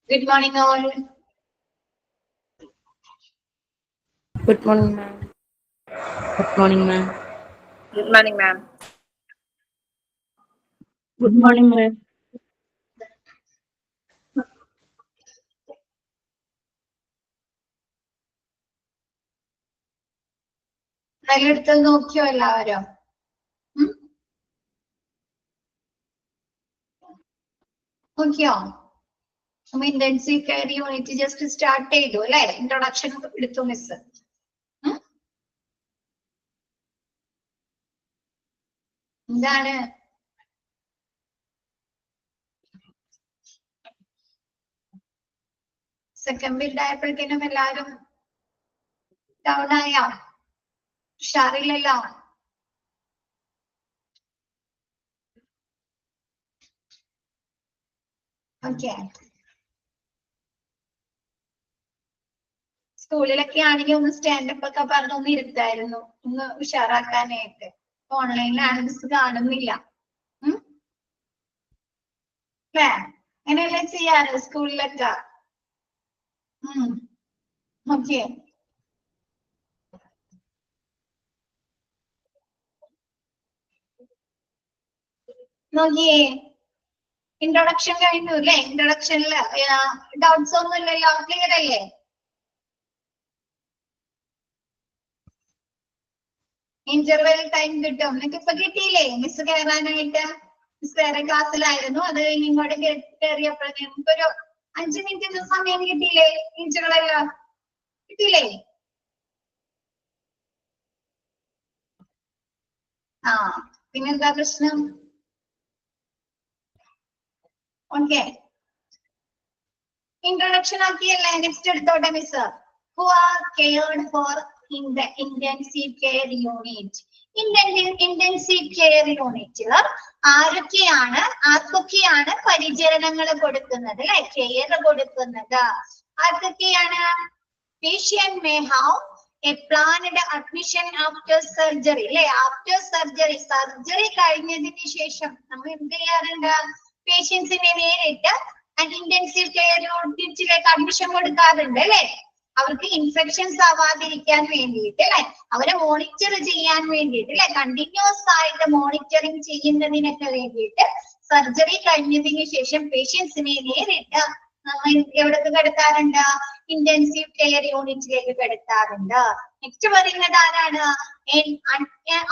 Good morning, all. Good morning, ma'am. Good morning, ma'am. Good morning, ma'am. Good morning, ma'am. നല്ലെടുത്ത് നോക്കിയോ എല്ലാവരും? നോക്കിയോ? നമ്മ intensive care unit just start ചെയ്തു അല്ലെ? Introduction എടുത്തു മിസ്. എന്താണ് സെക്കൻഡ് ബിൽഡ് ആയപ്പോഴത്തേനും എല്ലാരും ഡൗൺ ആയോ? ഉഷാറില്ലല്ലോ? ഓക്കെ. സ്കൂളിലൊക്കെ ആണെങ്കിൽ ഒന്ന് സ്റ്റാൻഡപ്പ് ഒക്കെ പറഞ്ഞൊന്ന് ഇരുത്തായിരുന്നു, ഒന്ന് ഉഷാറാക്കാനായിട്ട്. ഓൺലൈനിലാണ് മിസ് കാണുന്നില്ല. അല്ലേ? അങ്ങനെയല്ലേ ചെയ്യാറ് സ്കൂളിലൊക്കെ? ഓക്കെ. നോക്കിയേ, ഇൻട്രൊഡക്ഷൻ കഴിഞ്ഞു അല്ലേ? ഇൻട്രൊഡക്ഷനില് ഡൗട്ട്സ് ഒന്നും ഇല്ലല്ലോ? ക്ലിയർ അല്ലേ? ഇന്റർവെൽ ടൈം കിട്ടും. നിങ്ങൾക്ക് ഇപ്പൊ കിട്ടിയില്ലേ മിസ് കയറാനായിട്ട്? മിസ് വേറെ ക്ലാസ്സിലായിരുന്നു, അത് കഴിഞ്ഞ് ഇങ്ങോട്ട് കയറിയപ്പോഴേ നമുക്കൊരു 5 മിനിറ്റ് സമയം കിട്ടിയില്ലേ? ടീച്ചറുകളെല്ലാം കിട്ടിയില്ലേ? ആ, പിന്നെന്താ പ്രശ്നം? ഓക്കെ, ഇൻട്രൊഡക്ഷൻ ആക്കിയല്ലേ? നെക്സ്റ്റ് എടുത്തോട്ടെ miss. Who are cared for in the intensive care unit? Intensive care യൂണിറ്റില് ആർക്കൊക്കെയാണ് പരിചരണങ്ങൾ കൊടുക്കുന്നത് അല്ലെ? കെയർ കൊടുക്കുന്നത് ആർക്കൊക്കെയാണ്? Patient may have a planned admission after surgery അല്ലെ? ആഫ്റ്റർ സർജറി കഴിഞ്ഞതിന് ശേഷം നമ്മൾ എന്ത് ചെയ്യാറുണ്ട്? പേഷ്യൻസിനെ നേരിട്ട് ഇന്റൻസീവ് കെയർ യൂണിറ്റിലേക്ക് അഡ്മിഷൻ കൊടുക്കാറുണ്ട് അല്ലെ? അവർക്ക് ഇൻഫെക്ഷൻസ് ആവാതിരിക്കാൻ വേണ്ടിയിട്ട് അല്ലെ? അവരെ മോണിറ്റർ ചെയ്യാൻ വേണ്ടിയിട്ട് അല്ലെ? കണ്ടിന്യൂസ് ആയിട്ട് മോണിറ്ററിങ് ചെയ്യുന്നതിനൊക്കെ വേണ്ടിയിട്ട് സർജറി കഴിഞ്ഞതിന് ശേഷം പേഷ്യൻസിനെ നേരിട്ട് നമ്മൾ എവിടേക്ക് കിടത്താറുണ്ട്? ഇന്റൻസീവ് കെയർ യൂണിറ്റിലേക്ക് കിടത്താറുണ്ട്. നെക്സ്റ്റ് പറയുന്നത് ആരാണ്?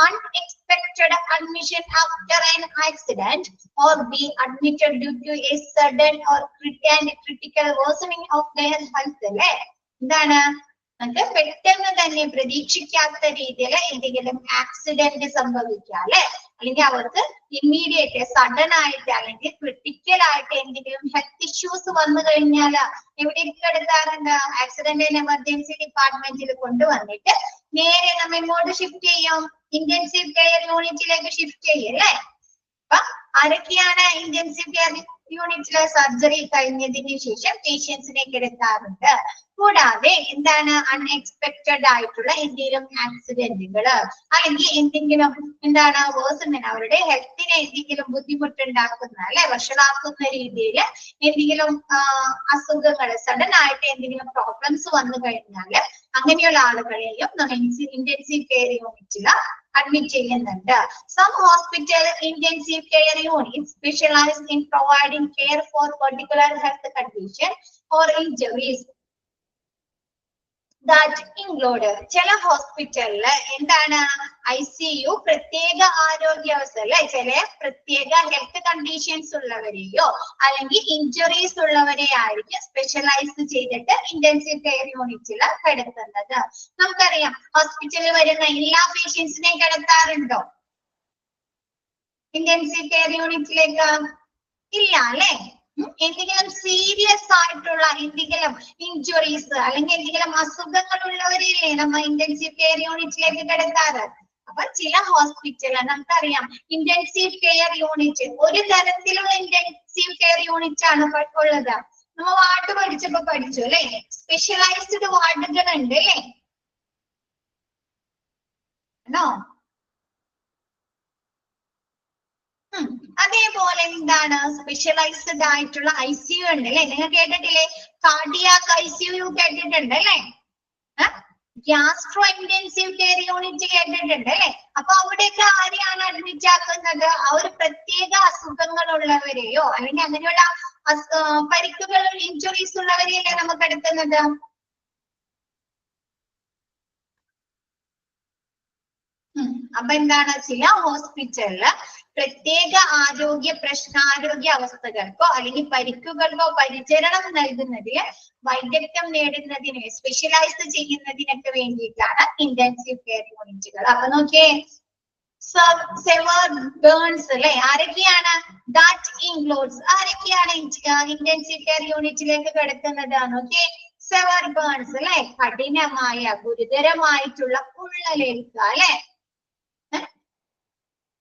Unexpected admission after an accident or be admitted due to a sudden or critical worsening of their health അല്ലേ? എന്താണ്? നമുക്ക് പെട്ടെന്ന് തന്നെ പ്രതീക്ഷിക്കാത്ത രീതിയിൽ എന്തെങ്കിലും ആക്സിഡന്റ് സംഭവിക്കാം അല്ലെ? അല്ലെങ്കിൽ അവർക്ക് ഇമ്മീഡിയറ്റ് സഡൻ ആയിട്ട് അല്ലെങ്കിൽ ക്രിട്ടിക്കൽ ആയിട്ട് എന്തെങ്കിലും ഹെൽത്ത് ഇഷ്യൂസ് വന്നു കഴിഞ്ഞാൽ എവിടേക്ക് കിടത്താറുണ്ട്? ആക്സിഡന്റ് ആൻഡ് എമർജൻസി ഡിപ്പാർട്ട്മെന്റിൽ കൊണ്ടുവന്നിട്ട് നേരെ നമ്മൾ എങ്ങോട്ട് ഷിഫ്റ്റ് ചെയ്യും? ഇന്റൻസീവ് കെയർ യൂണിറ്റിലേക്ക് ഷിഫ്റ്റ് ചെയ്യും അല്ലെ? അപ്പൊ ആരൊക്കെയാണ് ഇന്റൻസീവ് കെയർ യൂണിറ്റിലെ സർജറി കഴിഞ്ഞതിന് ശേഷം പേഷ്യൻസിനെ കിടത്താറുണ്ട്? കൂടാതെ എന്താണ്? അൺഎക്സ്പെക്ടഡ് ആയിട്ടുള്ള എന്തെങ്കിലും ആക്സിഡന്റുകള് അല്ലെങ്കിൽ എന്തെങ്കിലും എന്താണ് വേഴ്സൺ അവരുടെ ഹെൽത്തിനെ എന്തെങ്കിലും ബുദ്ധിമുട്ടുണ്ടാക്കുന്ന അല്ലെ വഷളാക്കുന്ന രീതിയിൽ എന്തെങ്കിലും അസുഖങ്ങൾ സഡൻ ആയിട്ട് എന്തെങ്കിലും പ്രോബ്ലംസ് വന്നു കഴിഞ്ഞാൽ അങ്ങനെയുള്ള ആളുകളെയും നമ്മൾ ഇന്റൻസീവ് കെയർ യൂണിറ്റില് അഡ്മിറ്റ് ചെയ്യുന്നുണ്ട്. Some hospital intensive care units specialize in providing care for particular health condition or injuries that include ചില ഹോസ്പിറ്റലില് എന്താണ്? ICU പ്രത്യേക ആരോഗ്യാവസ്ഥ അല്ലെ? ചില പ്രത്യേക ഹെൽത്ത് കണ്ടീഷൻസ് ഉള്ളവരെയോ അല്ലെങ്കിൽ ഇഞ്ചുറീസ് ഉള്ളവരെ ആയിരിക്കും സ്പെഷ്യലൈസ് ചെയ്തിട്ട് ഇന്റൻസീവ് കെയർ യൂണിറ്റിൽ കിടത്തുന്നത്. നമുക്കറിയാം ഹോസ്പിറ്റലിൽ വരുന്ന എല്ലാ പേഷ്യൻസിനെയും കിടത്താറുണ്ടോ ഇന്റൻസീവ് കെയർ യൂണിറ്റിലേക്ക്? ഇല്ല അല്ലെ? എന്തെങ്കിലും സീരിയസ് ആയിട്ടുള്ള എന്തെങ്കിലും ഇഞ്ചുറീസ് അല്ലെങ്കിൽ എന്തെങ്കിലും അസുഖങ്ങൾ ഉള്ളവരില്ലേ നമ്മ ഇന്റൻസീവ് കെയർ യൂണിറ്റിലേക്ക് കിടത്താറ്? അപ്പൊ ചില ഹോസ്പിറ്റലിൽ നമുക്കറിയാം ഇന്റൻസീവ് കെയർ യൂണിറ്റ് ഒരു തരത്തിലുള്ള ഇന്റൻസീവ് കെയർ യൂണിറ്റ് ആണ് ഉള്ളത്. നമ്മ വാർഡ് പഠിച്ചപ്പോ പഠിച്ചു അല്ലെ? സ്പെഷ്യലൈസ്ഡ് വാർഡുകൾ ഉണ്ട് അല്ലെ? ആണോ? അതേപോലെ എന്താണ് സ്പെഷ്യലൈസ്ഡ് ആയിട്ടുള്ള ICU ഉണ്ട് അല്ലെ? നിങ്ങൾ കേട്ടിട്ടില്ലേ? കാർഡിയാക് ICU കേട്ടിട്ടുണ്ട് അല്ലെ? ഗ്യാസ്ട്രോ ഇന്റൻസീവ് കെയർ യൂണിറ്റ് കേട്ടിട്ടുണ്ട് അല്ലെ? അപ്പൊ അവിടെയൊക്കെ ആരെയാണ് അഡ്മിറ്റ് ആക്കുന്നത്? ആ ഒരു പ്രത്യേക അസുഖങ്ങളുള്ളവരെയോ അല്ലെങ്കിൽ അങ്ങനെയുള്ള പരിക്കുകൾ ഇഞ്ചുറീസ് ഉള്ളവരെയല്ലേ നമുക്ക് എടുക്കുന്നത്? അപ്പൊ എന്താണ്, ചില ഹോസ്പിറ്റലില് പ്രത്യേക ആരോഗ്യ അവസ്ഥകൾക്കോ അല്ലെങ്കിൽ പരിക്കുകൾക്കോ പരിചരണം നൽകുന്നതിന് വൈദഗ്ധ്യം നേടുന്നതിന് സ്പെഷ്യലൈസ് ചെയ്യുന്നതിനൊക്കെ വേണ്ടിയിട്ടാണ് ഇന്റൻസീവ് കെയർ യൂണിറ്റുകൾ. അപ്പൊ നോക്കിയേ, സെവർ ബേൺസ് അല്ലെ? ആരൊക്കെയാണ്? ദാറ്റ് ഇൻക്ലൂഡ്സ് ആരൊക്കെയാണ് ഇന്റൻസീവ് കെയർ യൂണിറ്റിലേക്ക് കിടക്കുന്നത്? നോക്കിയേ, സെവർ ബേൺസ് അല്ലെ? കഠിനമായ ഗുരുതരമായിട്ടുള്ള പൊള്ളലേൽക്ക അല്ലെ?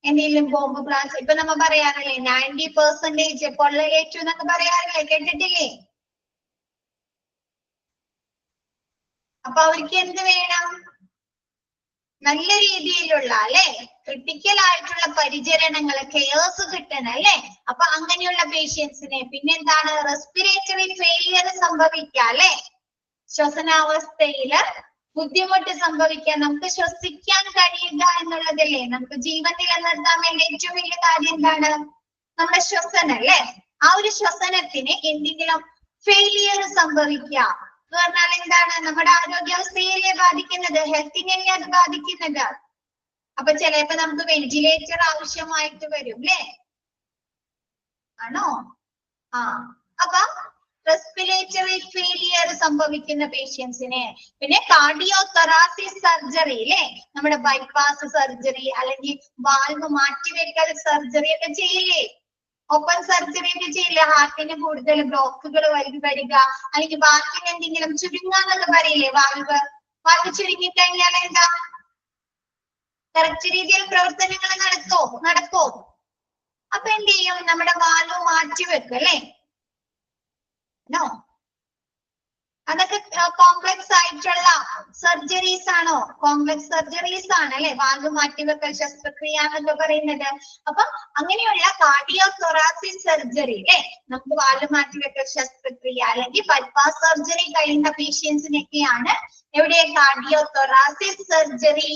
എന്തെങ്കിലും ബോംബ് ബ്ലാസ്റ്റ്, ഇപ്പൊ നമ്മ പറയാറില്ലേ 90% പൊള്ളലേറ്റു എന്നൊക്കെ പറയാറില്ലേ? കേട്ടിട്ടില്ലേ? അപ്പൊ അവർക്ക് എന്ത് വേണം? നല്ല രീതിയിലുള്ള അല്ലെ ക്രിട്ടിക്കൽ ആയിട്ടുള്ള പരിചരണങ്ങൾ, കെയേഴ്സ് കിട്ടണം അല്ലെ? അപ്പൊ അങ്ങനെയുള്ള പേഷ്യൻസിനെ, പിന്നെന്താണ്, റെസ്പിറേറ്ററി ഫെയിലിയർ സംഭവിക്കാം അല്ലെ? ശ്വസനാവസ്ഥയില് ബുദ്ധിമുട്ട് സംഭവിക്കാൻ, നമുക്ക് ശ്വസിക്കാൻ കഴിയുക എന്നുള്ളതല്ലേ നമുക്ക് ജീവൻ നിലനിർത്താൻ വേണ്ടി ഏറ്റവും വലിയ കാര്യം എന്താണ്? നമ്മുടെ ശ്വസനം അല്ലെ? ആ ഒരു ശ്വസനത്തിന് എന്തെങ്കിലും ഫെയിലിയർ സംഭവിക്കുക പറഞ്ഞാൽ എന്താണ്? നമ്മുടെ ആരോഗ്യാവസ്ഥയെ ബാധിക്കുന്നത്, ഹെൽത്തിനെയല്ലേ അത് ബാധിക്കുന്നത്. അപ്പൊ ചിലപ്പോ നമുക്ക് വെന്റിലേറ്റർ ആവശ്യമായിട്ട് വരും അല്ലേ? ആണോ? അപ്പൊ റെസ്പിറേറ്ററി ഫെയിലിയർ സംഭവിക്കുന്ന പേഷ്യൻസിനെ, പിന്നെ കാർഡിയോതൊറാസിസ് സർജറി അല്ലെ? നമ്മുടെ ബൈപ്പാസ് സർജറി അല്ലെങ്കിൽ വാൽവ് മാറ്റിവെക്കൽ സർജറി ഒക്കെ ചെയ്യില്ലേ? ഓപ്പൺ സർജറി ഒക്കെ ചെയ്യില്ലേ? ഹാർട്ടിന് കൂടുതൽ ബ്ലോക്കുകൾ വരിക അല്ലെങ്കിൽ വാൽവിന് എന്തെങ്കിലും ചുരുങ്ങാന്നൊക്കെ പറയില്ലേ? വാൽവ് ചുരുങ്ങിക്കഴിഞ്ഞാൽ എന്താ? കറക്റ്റ് രീതിയിൽ പ്രവർത്തനങ്ങൾ നടക്കോ? അപ്പൊ എന്ത് ചെയ്യും? നമ്മുടെ വാൽവ് മാറ്റിവെക്കും അല്ലെ? നോ, അതൊക്കെ കോംപ്ലക്സ് ആയിട്ടുള്ള സർജറീസ് ആണോ? കോംപ്ലക്സ് സർജറീസ് ആണ് അല്ലെ? വാൽവ് മാറ്റിവെക്കൽ ശസ്ത്രക്രിയ എന്നൊക്കെ പറയുന്നത്. അപ്പൊ അങ്ങനെയുള്ള കാർഡിയോതൊറാസിക് സർജറി അല്ലെ, നമുക്ക് വാൽവ് മാറ്റിവെക്കൽ ശസ്ത്രക്രിയ അല്ലെങ്കിൽ ബൈപ്പാസ് സർജറി കഴിയുന്ന പേഷ്യൻസിനൊക്കെയാണ് എവിടെ കാർഡിയോതൊറാസിക് സർജറി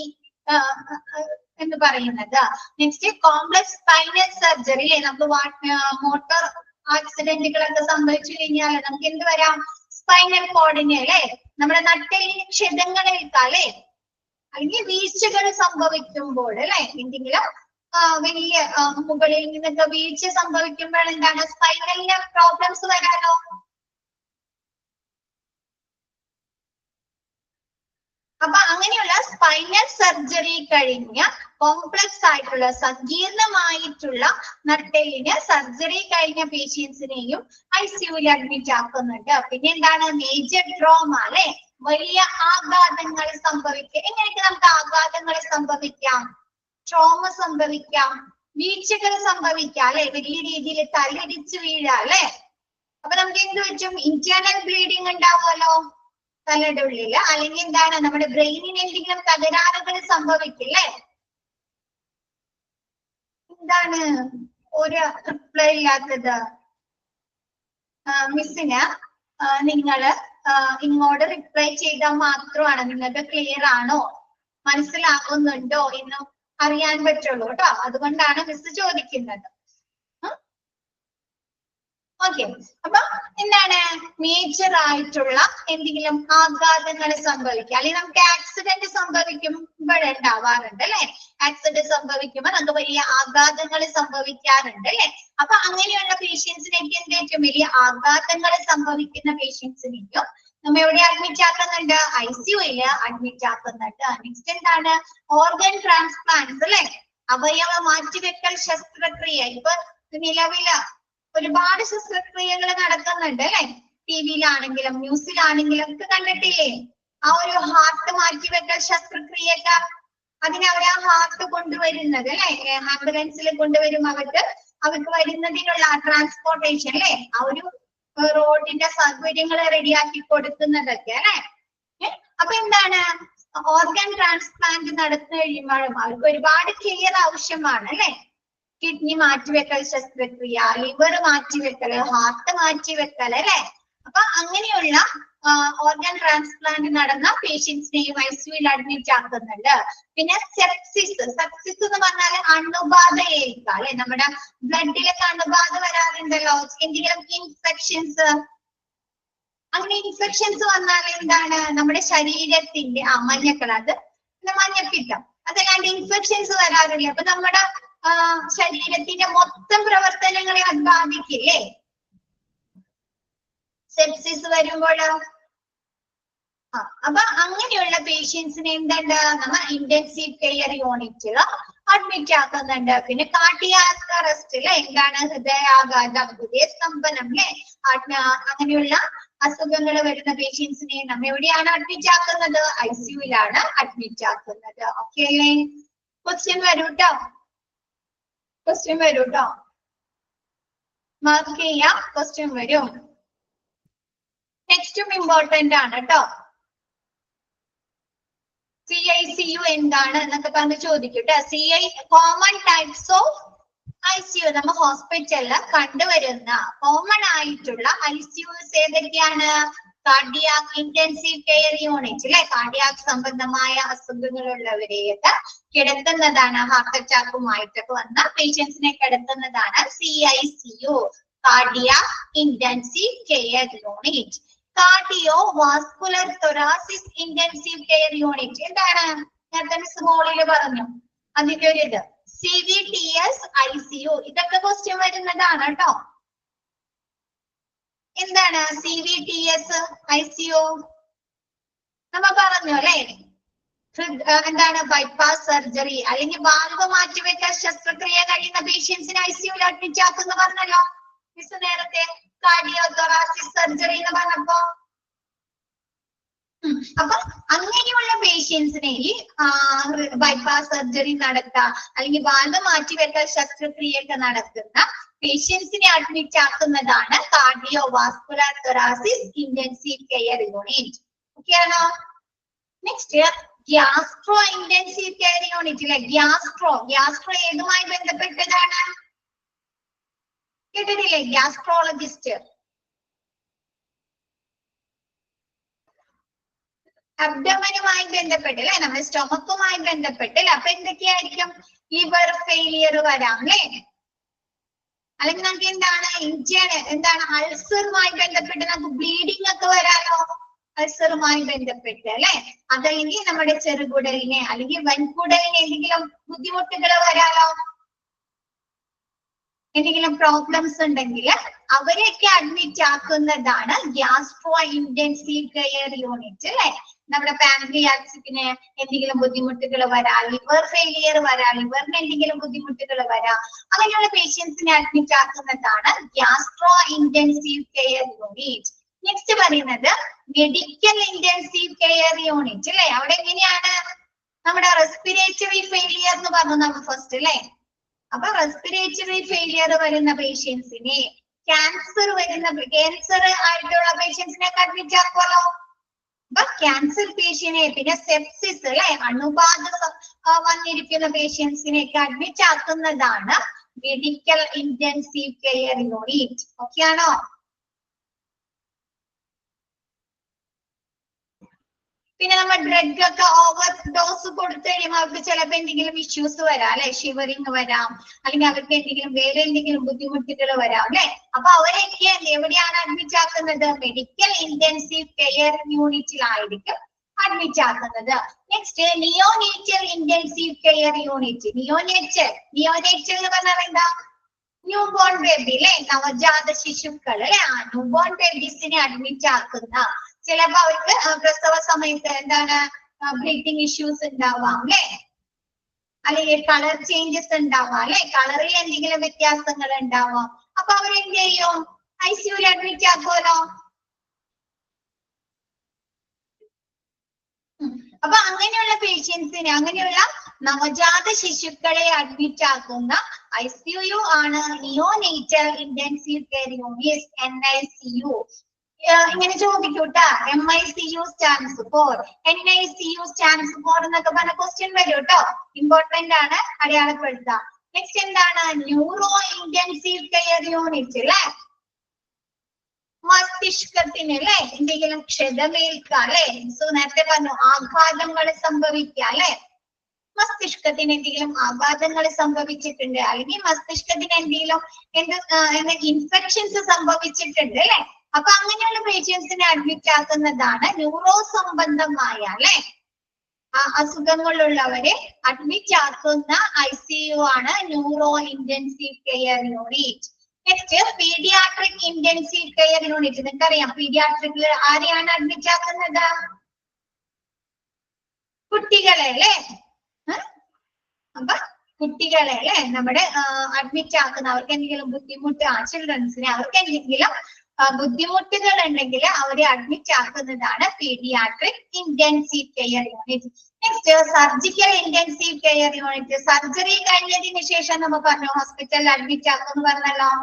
എന്ന് പറയുന്നത്. നെക്സ്റ്റ് കോംപ്ലക്സ് സ്പൈനൽ സർജറി അല്ലെ? നമുക്ക് മോട്ടോർ ആക്സിഡന്റുകളൊക്കെ സംഭവിച്ചു കഴിഞ്ഞാൽ നമുക്ക് എന്ത് വരാം? സ്പൈനൽ കോഡിന് അല്ലെ? നമ്മുടെ നട്ടെല്ലിന് ക്ഷതങ്ങളേൽക്കാം അല്ലെ? അല്ലെങ്കിൽ വീഴ്ചകൾ സംഭവിക്കുമ്പോൾ അല്ലെ? എന്തെങ്കിലും വലിയ മുകളിൽ നിന്നൊക്കെ വീഴ്ച സംഭവിക്കുമ്പോൾ എന്താണ്? സ്പൈനലിന് പ്രോബ്ലംസ് വരാലോ. അപ്പൊ അങ്ങനെയുള്ള സ്പൈനൽ സർജറി കഴിഞ്ഞ കോംപ്ലക്സ് ആയിട്ടുള്ള സങ്കീർണമായിട്ടുള്ള നട്ടെല്ലിന് സർജറി കഴിഞ്ഞ പേഷ്യൻസിനെയും ICUവിൽ അഡ്മിറ്റ് ആക്കുന്നുണ്ട്. പിന്നെ എന്താണ്? മേജർ ട്രോമ അല്ലെ? വലിയ ആഘാതങ്ങൾ സംഭവിക്കുക. എങ്ങനെയൊക്കെ നമുക്ക് ആഘാതങ്ങൾ സംഭവിക്കാം? ട്രോമ സംഭവിക്കാം, വീഴ്ചകൾ സംഭവിക്കാം അല്ലെ? വലിയ രീതിയിൽ തലയിടിച്ച് വീഴാം അല്ലെ? അപ്പൊ നമുക്ക് എന്ത് പറ്റും? ഇന്റേണൽ ബ്ലീഡിങ് ഉണ്ടാവുമല്ലോ തലയുടെ ഉള്ളില്. അല്ലെങ്കിൽ എന്താണ്? നമ്മുടെ ബ്രെയിനിന് എന്തെങ്കിലും തകരാറുകൾ സംഭവിക്കില്ലേ? എന്താണ് ഒരു റിപ്ലൈ ഇല്ലാത്തത്? മിസ്സിന് നിങ്ങള് ഇങ്ങോട്ട് റിപ്ലൈ ചെയ്താൽ മാത്രമാണ് നിങ്ങൾക്ക് ക്ലിയർ ആണോ, മനസ്സിലാകുന്നുണ്ടോ എന്ന് അറിയാൻ പറ്റുള്ളൂ കേട്ടോ. അതുകൊണ്ടാണ് മിസ് ചോദിക്കുന്നത്. ഓക്കെ, അപ്പൊ എന്താണ്? മേജർ ആയിട്ടുള്ള എന്തെങ്കിലും ആഘാതങ്ങൾ സംഭവിക്കുക, അല്ലെങ്കിൽ നമുക്ക് ആക്സിഡന്റ് സംഭവിക്കുമ്പോഴുണ്ടാവാറുണ്ട് അല്ലെ? ആക്സിഡന്റ് സംഭവിക്കുമ്പോൾ നമുക്ക് വലിയ ആഘാതങ്ങൾ സംഭവിക്കാറുണ്ട് അല്ലെ? അപ്പൊ അങ്ങനെയുള്ള പേഷ്യൻസിനേക്ക് ഏറ്റവും വലിയ ആഘാതങ്ങൾ സംഭവിക്കുന്ന പേഷ്യൻസിനേക്കും നമ്മ എവിടെ അഡ്മിറ്റ് ആക്കുന്നുണ്ട്? ICUവില് അഡ്മിറ്റ് ആക്കുന്നുണ്ട്. നെക്സ്റ്റ് എന്താണ്? ഓർഗൻ ട്രാൻസ്പ്ലാന്റ് അല്ലെ? അവയവ മാറ്റിവെക്കൽ ശസ്ത്രക്രിയ. ഇപ്പൊ നിലവില് ഒരുപാട് ശസ്ത്രക്രിയകൾ നടക്കുന്നുണ്ട് അല്ലെ? TV-യിലാണെങ്കിലും ന്യൂസിലാണെങ്കിലും ഒക്കെ കണ്ടിട്ടില്ലേ? ആ ഒരു ഹാർട്ട് മാറ്റിവെക്കൽ ശസ്ത്രക്രിയക്ക് അതിന് അവർ ആ ഹാർട്ട് കൊണ്ടുവരുന്നത് അല്ലെ? ആംബുലൻസിൽ കൊണ്ടുവരും. അവർക്ക് വരുന്നതിനുള്ള ട്രാൻസ്പോർട്ടേഷൻ അല്ലെ? ആ ഒരു റോഡിന്റെ സൗകര്യങ്ങൾ റെഡിയാക്കി കൊടുക്കുന്നതൊക്കെ അല്ലെ? അപ്പൊ എന്താണ്? ഓർഗൻ ട്രാൻസ്പ്ലാന്റ് നടന്നു കഴിയുമ്പോഴും അവർക്ക് ഒരുപാട് കെയർ ആവശ്യമാണ് അല്ലെ? കിഡ്നി മാറ്റിവെക്കൽ ശസ്ത്രക്രിയ, ലിവർ മാറ്റിവെക്കല്, ഹാർട്ട് മാറ്റിവെക്കൽ അല്ലെ. അപ്പൊ അങ്ങനെയുള്ള ഓർഗൻ ട്രാൻസ്പ്ലാന്റ് നടന്ന പേഷ്യൻസിനെയും ICUയിൽ അഡ്മിറ്റ് ആക്കുന്നുണ്ട്. പിന്നെ സെപ്സിസ് എന്ന് പറഞ്ഞാൽ അണുബാധയേൽക്കുക അല്ലെ. നമ്മുടെ ബ്ലഡിലൊക്കെ അണുബാധ വരാറുണ്ടല്ലോ, എന്തെങ്കിലും ഇൻഫെക്ഷൻസ്. അങ്ങനെ ഇൻഫെക്ഷൻസ് വന്നാൽ എന്താണ്, നമ്മുടെ ശരീരത്തിന്റെ മഞ്ഞക്കൾ, അത് മഞ്ഞപ്പിത്തം, അതല്ലാണ്ട് ഇൻഫെക്ഷൻസ് വരാറില്ല. അപ്പൊ നമ്മുടെ ശരീരത്തിന്റെ മൊത്തം പ്രവർത്തനങ്ങളെ അത് ബാധിക്കില്ലേ സെപ്സിസ് വരുമ്പോൾ. അപ്പൊ അങ്ങനെയുള്ള പേഷ്യൻസിനെ എന്തുണ്ട്, നമ്മൾ ഇന്റൻസീവ് കെയർ യൂണിറ്റിൽ അഡ്മിറ്റ് ആക്കുന്നുണ്ട്. പിന്നെ കാർഡിയാക് അറസ്റ്റ് അല്ലെ, എന്താണ് ഹൃദയാഘാതം, ഹൃദയസ്തംഭനം അല്ലെ, അങ്ങനെയുള്ള അസുഖങ്ങൾ വരുന്ന പേഷ്യൻസിനെ നമ്മൾ എവിടെയാണ് അഡ്മിറ്റ് ആക്കുന്നത്, ICUയിലാണ് അഡ്മിറ്റ് ആക്കുന്നത്. ഓക്കെ അല്ലേ? ക്വസ്റ്റ്യൻ വരൂട്ടോ, മാർക്ക് ചെയ്യാം, ക്വസ്റ്റ്യൻ വരും. നെക്സ്റ്റും ഇമ്പോർട്ടന്റ് ആണ് കേട്ടോ. CICU എന്താണ് എന്നൊക്കെ പറഞ്ഞ് ചോദിക്കട്ടെ. കോമൺ ടൈപ്സ് ഓഫ് ICU നമ്മ ഹോസ്പിറ്റലില് കണ്ടുവരുന്ന കോമൺ ആയിട്ടുള്ള ICUs ഏതൊക്കെയാണ്? കാർഡിയാക് ഇന്റൻസീവ് കെയർ യൂണിറ്റ് അല്ലെ, കാർഡിയാക് സംബന്ധമായ അസുഖങ്ങളുള്ളവരെയൊക്കെ കിടത്തുന്നതാണ്. ഹാർട്ട് അറ്റാക്കുമായിട്ടൊക്കെ വന്ന പേഷ്യൻസിനെ കിടത്തുന്നതാണ് CICU, cardiac intensive care unit. Cardio vascular thoracic intensive care unit എന്താണ്? നേരത്തെ സ്മോളില് പറഞ്ഞു, അതിന്റെ ഒരു ഇത് CVTS ICU. ഇതൊക്കെ ക്വസ്റ്റ്യൻ വരുന്നതാണ് കേട്ടോ. എന്താണ് CVTS ICU? നമ്മ പറഞ്ഞു അല്ലെ, എന്താണ് ബൈപ്പാസ് സർജറി അല്ലെങ്കിൽ വാൽവ് മാറ്റിവെക്കൽ ശസ്ത്രക്രിയ കഴിയുന്ന പേഷ്യൻസിനെ ICUയിൽ അഡ്മിറ്റ് ആക്കുന്നു പറഞ്ഞല്ലോ മിസ് നേരത്തെ. കാർഡിയോ തൊറാസിക് സർജറി എന്ന് പറഞ്ഞപ്പോ അപ്പൊ അങ്ങനെയുള്ള പേഷ്യൻസിനെ ബൈപ്പാസ് സർജറി നടത്താം അല്ലെങ്കിൽ വാൽവ് മാറ്റിവെക്കൽ ശസ്ത്രക്രിയയൊക്കെ നടത്തുന്ന പേഷ്യൻസിനെ അഡ്മിറ്റ് ആക്കുന്നതാണ് cardio vascular thoracic intensive care unit. Okay ആണോ? Next gastro intensive care unit അല്ലെ. ഗ്യാസ്ട്രോ ഏതുമായി ബന്ധപ്പെട്ടതാണ്? കേട്ടിട്ടില്ലേ? ഗ്യാസ്ട്രോളജിസ്റ്റ്, അബ്ഡമനുമായി ബന്ധപ്പെട്ട് അല്ലെ, നമ്മുടെ സ്റ്റൊമക്കുമായി ബന്ധപ്പെട്ട് അല്ലെ. അപ്പൊ എന്തൊക്കെയായിരിക്കും? ലിവർ ഫെയിലിയർ വരാം അല്ലെ, അല്ലെങ്കിൽ നമുക്ക് എന്താണ് അൾസറുമായി ബന്ധപ്പെട്ട് നമുക്ക് ബ്ലീഡിംഗ് ഒക്കെ വരാലോ, അൾസറുമായി ബന്ധപ്പെട്ട് അല്ലെ. അതല്ലെങ്കിൽ നമ്മുടെ ചെറുകുടലിനെ അല്ലെങ്കിൽ വൻകുടലിന് എന്തെങ്കിലും ബുദ്ധിമുട്ടുകൾ വരാലോ, എന്തെങ്കിലും പ്രോബ്ലംസ് ഉണ്ടെങ്കിൽ അവരെയൊക്കെ അഡ്മിറ്റ് ആക്കുന്നതാണ് ഗ്യാസ്ട്രോ ഇന്റൻസീവ് കെയർ യൂണിറ്റ് അല്ലെ. നമ്മുടെ പാൻക്രിയാസിന് എന്തെങ്കിലും ബുദ്ധിമുട്ടുകൾ വരാം, ലിവർ ഫെയിലിയർ വരാം, ലിവറിന് എന്തെങ്കിലും ബുദ്ധിമുട്ടുകൾ വരാം, അങ്ങനെയുള്ള പേഷ്യൻസിനെ അഡ്മിറ്റ് ആക്കുന്നതാണ് gastro intensive care unit. Next പറയുന്നത് മെഡിക്കൽ ഇന്റൻസീവ് കെയർ യൂണിറ്റ് അല്ലെ. അവിടെ എങ്ങനെയാണ്? നമ്മുടെ റെസ്പിറേറ്ററി ഫെയിലിയർ എന്ന് പറഞ്ഞു നമ്മൾ ഫസ്റ്റ് അല്ലെ. അപ്പൊ റെസ്പിറേറ്ററി ഫെയിലിയർ വരുന്ന പേഷ്യൻസിനെ, ക്യാൻസർ ആയിട്ടുള്ള പേഷ്യൻസിനെ അഡ്മിറ്റ് ആക്കുമല്ലോ. അപ്പൊ ക്യാൻസർ പേഷ്യനെ, പിന്നെ സെപ്സിസ് അല്ലെ, അണുബാധ വന്നിരിക്കുന്ന പേഷ്യൻസിനെ ഒക്കെ അഡ്മിറ്റ് ആക്കുന്നതാണ് medical intensive care unit. Okay ആണോ? പിന്നെ നമ്മൾ ഡ്രഗ് ഒക്കെ ഓവർ ഡോസ് കൊടുത്തു കഴിയുമ്പോൾ അവർക്ക് ചിലപ്പോൾ എന്തെങ്കിലും ഇഷ്യൂസ് വരാം അല്ലെ, ഷിവറിങ് വരാം, അല്ലെങ്കിൽ അവർക്ക് എന്തെങ്കിലും വേറെ എന്തെങ്കിലും ബുദ്ധിമുട്ടുകൾ വരാം അല്ലെ. അപ്പൊ അവരെയൊക്കെ എവിടെയാണ് അഡ്മിറ്റ് ആക്കുന്നത്? മെഡിക്കൽ ഇന്റൻസീവ് കെയർ യൂണിറ്റിലായിരിക്കും അഡ്മിറ്റ് ആക്കുന്നത്. Next neonatal intensive care unit. Neonatal എന്ന് പറഞ്ഞാൽ എന്താ? ന്യൂ ബോൺ ബേബി അല്ലെ, നവജാത ശിശുക്കൾ അല്ലെ. ന്യൂ ബോൺ ബേബീസിനെ അഡ്മിറ്റ് ആക്കുന്ന, ചിലപ്പോ അവർക്ക് പ്രസവ സമയത്ത് എന്താണ് ബ്രീത്തിങ് ഇഷ്യൂസ് ഉണ്ടാവാം അല്ലെ, അല്ലെങ്കിൽ കളർ ചേഞ്ചസ് ഉണ്ടാവാം അല്ലെ, കളറിൽ എന്തെങ്കിലും വ്യത്യാസങ്ങൾ ഉണ്ടാവാം. അപ്പൊ അവരെന്ത് ചെയ്യും? ICUയിൽ അഡ്മിറ്റ് ആക്കുമല്ലോ. അപ്പൊ അങ്ങനെയുള്ള പേഷ്യൻസിനെ, അങ്ങനെയുള്ള നവജാത ശിശുക്കളെ അഡ്മിറ്റ് ആക്കുന്ന ICU ആണ് neonatal intensive care unit NICU. ഇങ്ങനെ ചോദിക്കൂട്ടാ, MICU stands for, NICU stands for എന്നൊക്കെ പറഞ്ഞ ക്വസ്റ്റ്യൻ വരും കേട്ടോ. ഇമ്പോർട്ടന്റ് ആണ്, അടയാളപ്പെടുത്താം. നെക്സ്റ്റ് എന്താണ്? ന്യൂറോ ഇന്റൻസീവ് കെയർ യൂണിറ്റ് അല്ലെ. മസ്തിഷ്കത്തിന് അല്ലെ എന്തെങ്കിലും ക്ഷതമേൽക്കുക അല്ലെ. സോ നേരത്തെ പറഞ്ഞു ആഘാതങ്ങൾ സംഭവിക്കുക അല്ലെ. മസ്തിഷ്കത്തിന് എന്തെങ്കിലും ആഘാതങ്ങൾ സംഭവിച്ചിട്ടുണ്ട്, അല്ലെങ്കിൽ മസ്തിഷ്കത്തിന് എന്തെങ്കിലും ഇൻഫെക്ഷൻസ് സംഭവിച്ചിട്ടുണ്ട് അല്ലെ. അപ്പൊ അങ്ങനെയുള്ള പേഷ്യൻസിനെ അഡ്മിറ്റ് ആക്കുന്നതാണ് ന്യൂറോ സംബന്ധമായ അല്ലെ അസുഖങ്ങളുള്ളവരെ അഡ്മിറ്റ് ആക്കുന്ന ICU ആണ് neuro intensive care unit. Next paediatric intensive care unit. നിങ്ങൾക്കറിയാം പീഡിയാട്രിക്കിൽ ആരെയാണ് അഡ്മിറ്റ് ആക്കുന്നത്? കുട്ടികളെ അല്ലെ. അപ്പൊ കുട്ടികളെ അല്ലെ നമ്മുടെ അഡ്മിറ്റ് ആക്കുന്ന, അവർക്ക് എന്തെങ്കിലും ബുദ്ധിമുട്ട്, ചിൽഡ്രൻസിനെ അവർക്ക് എന്തെങ്കിലും ബുദ്ധിമുട്ടുകൾ ഉണ്ടെങ്കിൽ അവരെ അഡ്മിറ്റ് ആക്കുന്നതാണ് paediatric intensive care unit. Next surgical intensive care unit. Surgery കഴിഞ്ഞതിന് ശേഷം നമ്മൾ പറഞ്ഞു ഹോസ്പിറ്റലിൽ അഡ്മിറ്റ് ആക്കുമെന്ന് പറഞ്ഞല്ലോ.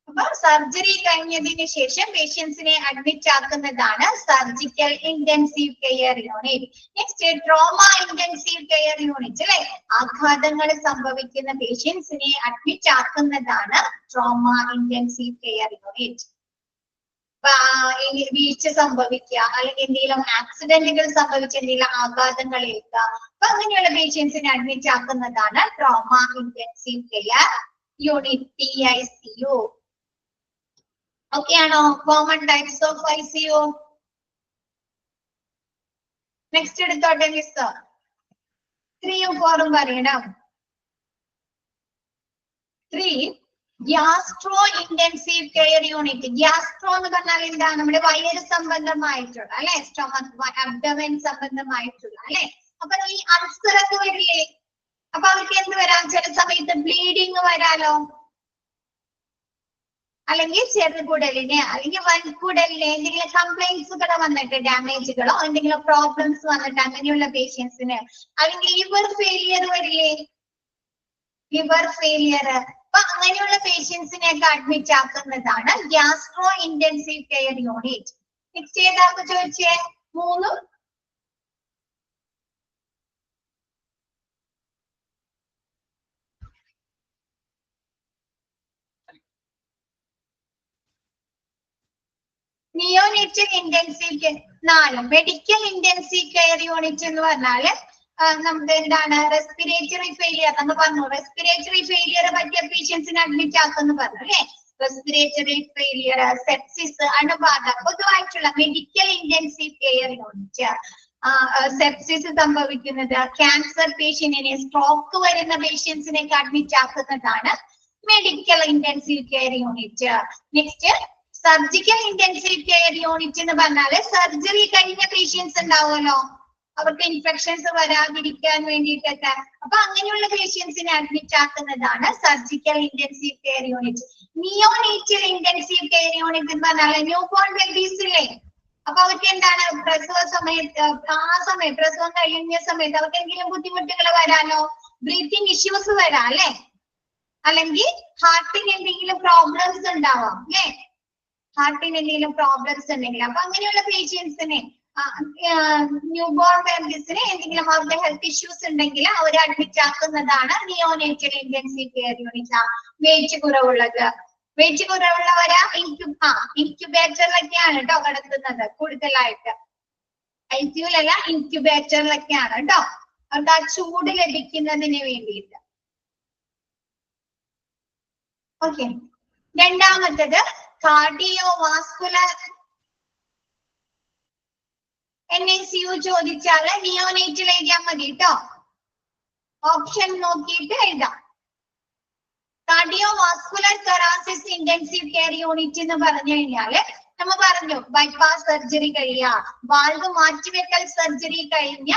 അപ്പൊ സർജറി കഴിഞ്ഞതിന് ശേഷം പേഷ്യൻസിനെ അഡ്മിറ്റ് ആക്കുന്നതാണ് surgical intensive care unit. Next trauma intensive care unit അല്ലെ. ആഘാതങ്ങൾ സംഭവിക്കുന്ന പേഷ്യൻസിനെ അഡ്മിറ്റ് ആക്കുന്നതാണ് ട്രോമ ഇന്റൻസീവ് കെയർ യൂണിറ്റ്. വീഴ്ച സംഭവിക്കുക, അല്ലെങ്കിൽ എന്തെങ്കിലും ആക്സിഡന്റുകൾ സംഭവിച്ച എന്തെങ്കിലും ആഘാതങ്ങൾ ഏൽക്കുക, അപ്പൊ അങ്ങനെയുള്ള പേഷ്യൻസിനെ അഡ്മിറ്റ് ആക്കുന്നതാണ് trauma intensive care unit PICU. Okay ആണോ? Common types of ICU. Next എടുത്തോട്ടെ മിസ്. 3ഉം 4ഉം പറയണം. 3 gastro intensive care unit. Gastro എന്ന് പറഞ്ഞാൽ എന്താ? നമ്മുടെ വയറ് സംബന്ധമായിട്ടുള്ള അല്ലെ, സ്റ്റൊമക് അബ്ഡമൻ സംബന്ധമായിട്ടുള്ള അല്ലെ. അപ്പൊ ഈ അൾസറൊക്കെ വരില്ലേ, അപ്പൊ അവർക്ക് എന്ത് വരാം? ചില സമയത്ത് ബ്ലീഡിങ് വരാലോ, അല്ലെങ്കിൽ ചെറുകുടലിന് അല്ലെങ്കിൽ വൻകുടലിന് എന്തെങ്കിലും കംപ്ലൈന്റ്സുകൾ വന്നിട്ട്, ഡാമേജുകളോ എന്തെങ്കിലും പ്രോബ്ലംസ് വന്നിട്ട് അങ്ങനെയുള്ള പേഷ്യൻസിന്, അല്ലെങ്കിൽ ലിവർ ഫെയിലിയർ വരില്ലേ, ലിവർ ഫെയിലിയർ, അപ്പൊ അങ്ങനെയുള്ള പേഷ്യൻസിനെ ഒക്കെ അഡ്മിറ്റ് ആക്കുന്നതാണ് gastro intensive care unit. Next ഏതാന്ന് ചോദിച്ചേ? 3ഉം neonatal intensive care. 4 medical intensive care unit എന്ന് പറഞ്ഞാല് നമുക്ക് എന്താണ്? Respiratory failure. നമ്മൾ പറഞ്ഞു റെസ്പിറേറ്ററി ഫെയിലിയർ പറ്റിയ പേഷ്യൻസിനെ അഡ്മിറ്റ് ആക്കുമെന്ന് പറഞ്ഞു അല്ലെ. റെസ്പിറേറ്ററി ഫെയിലിയർ, സെപ്സിസ്, അണുബാധ, പൊതുവായിട്ടുള്ള medical intensive care unit. Sepsis സംഭവിക്കുന്നത്, ക്യാൻസർ പേഷ്യന്റിനെ, സ്ട്രോക്ക് വരുന്ന പേഷ്യൻസിനെ അഡ്മിറ്റ് ആക്കുന്നതാണ് medical intensive care unit. Next surgical intensive care unit എന്ന് പറഞ്ഞാല് സർജറി കഴിഞ്ഞ പേഷ്യൻസ് ഉണ്ടാവുമല്ലോ, അവർക്ക് ഇൻഫെക്ഷൻസ് വരാതിരിക്കാൻ വേണ്ടിയിട്ടൊക്കെ, അപ്പൊ അങ്ങനെയുള്ള പേഷ്യൻസിനെ അഡ്മിറ്റ് ആക്കുന്നതാണ് surgical intensive care unit. Neonatal intensive care unit എന്ന് പറഞ്ഞാല് ന്യൂ ബോൺ ബേബീസ് ഇല്ലേ, അപ്പൊ അവർക്ക് എന്താണ്? പ്രസവ സമയത്ത്, പ്രസവം കഴിഞ്ഞ സമയത്ത് അവർക്ക് എന്തെങ്കിലും ബുദ്ധിമുട്ടുകൾ വരാനോ, ബ്രീത്തിങ് ഇഷ്യൂസ് വരാം അല്ലെ, അല്ലെങ്കിൽ ഹാർട്ടിന് എന്തെങ്കിലും പ്രോബ്ലംസ് ഉണ്ടാവാം അല്ലെ, ഹാർട്ടിന് എന്തെങ്കിലും പ്രോബ്ലംസ് ഉണ്ടെങ്കിൽ, അപ്പൊ അങ്ങനെയുള്ള പേഷ്യൻസിനെ, ന്യൂ ബോൺ ബേബീസിന് എന്തെങ്കിലും അവരുടെ ഹെൽത്ത് ഇഷ്യൂസ് ഉണ്ടെങ്കിൽ അവരെ അഡ്മിറ്റ് ആക്കുന്നതാണ് neonatal intensive care unit. Weight കുറവുള്ളവരാ ഇൻക്യുബേറ്ററിലൊക്കെയാണ് കേട്ടോ കിടക്കുന്നത് കൂടുതലായിട്ട്. ICUലല്ല, ഇൻക്യുബേറ്ററിലൊക്കെയാണ് കേട്ടോ, അവർക്ക് ആ ചൂട് ലഭിക്കുന്നതിന് വേണ്ടിയിട്ട്. ഓക്കെ. രണ്ടാമത്തത് കാർഡിയോ വാസ്കുലർ. NICU ചോദിച്ചാല് നിയോനേറ്റൽ എഴുതിയാൽ മതി കേട്ടോ, ഓപ്ഷൻ നോക്കിയിട്ട് എഴുതാം. Cardio vascular thoracic intensive care unit എന്ന് പറഞ്ഞു കഴിഞ്ഞാല് നമ്മൾ പറഞ്ഞു ബൈപ്പാസ് സർജറി കഴിയുക, വാൽവ് മാറ്റിവെക്കൽ സർജറി കഴിഞ്ഞ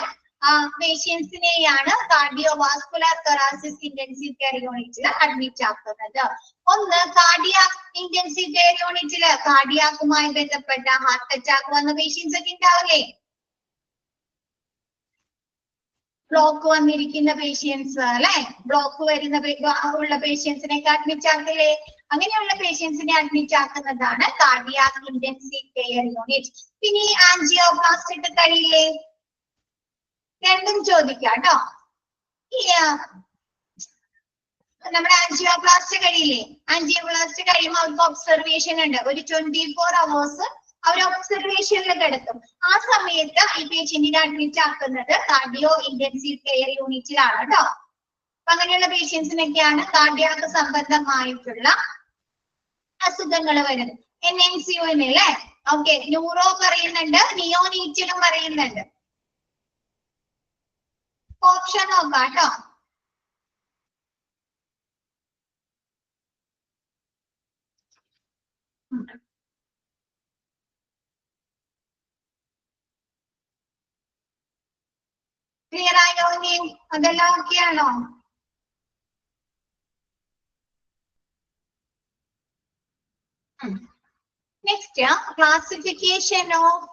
പേഷ്യൻസിനെയാണ് cardio vascular thoracic intensive care യൂണിറ്റിൽ അഡ്മിറ്റ് ആക്കുന്നത്. ഒന്ന് കാർഡിയാക് ഇന്റൻസീവ് കെയർ യൂണിറ്റില് കാർഡിയാക്കുമായി ബന്ധപ്പെട്ട ഹാർട്ട് അറ്റാക്ക് വന്ന പേഷ്യൻസ് ഒക്കെ ഉണ്ടാവില്ലേ, ബ്ലോക്ക് വന്നിരിക്കുന്ന പേഷ്യൻസ് അല്ലെ, ബ്ലോക്ക് വരുന്ന ഉള്ള പേഷ്യൻസിനെ അഡ്മിറ്റ് ആക്കില്ലേ, അങ്ങനെയുള്ള പേഷ്യൻസിനെ അഡ്മിറ്റ് ആക്കുന്നതാണ് കാർഡിയാക് ഇന്റൻസീവ് കെയർ യൂണിറ്റ്. പിന്നെ ആൻജിയോപ്ലാസ്റ്റി ഒക്കെ കഴിയില്ലേ, രണ്ടും ചോദിക്കാം കേട്ടോ. നമ്മുടെ ആൻജിയോപ്ലാസ്റ്റ് കഴിയില്ലേ, ആൻജിയോപ്ലാസ്റ്റ് കഴിയുമ്പോൾ അവർക്ക് ഒബ്സർവേഷൻ ഉണ്ട്, ഒരു 24 hours അവർ ഒബ്സർവേഷനിൽ കിടത്തും. ആ സമയത്ത് ഈ പേഷ്യന്റിനെ അഡ്മിറ്റ് ആക്കുന്നത് കാർഡിയോ ഇന്റൻസീവ് കെയർ യൂണിറ്റിലാണ് കേട്ടോ. അപ്പൊ അങ്ങനെയുള്ള പേഷ്യൻസിനൊക്കെയാണ് കാർഡിയാക് സംബന്ധമായിട്ടുള്ള അസുഖങ്ങൾ വരുന്നത്. NNCU അല്ലേ? ഓക്കെ, ന്യൂറോ പറയുന്നുണ്ട്, നിയോനീറ്റിലും പറയുന്നുണ്ട്. ഓപ്ഷൻ നോക്കാം കേട്ടോ. ക്ലിയർ ആയോ? ഇനി അതെല്ലാം ഓക്കെയാണോ? Next, classification of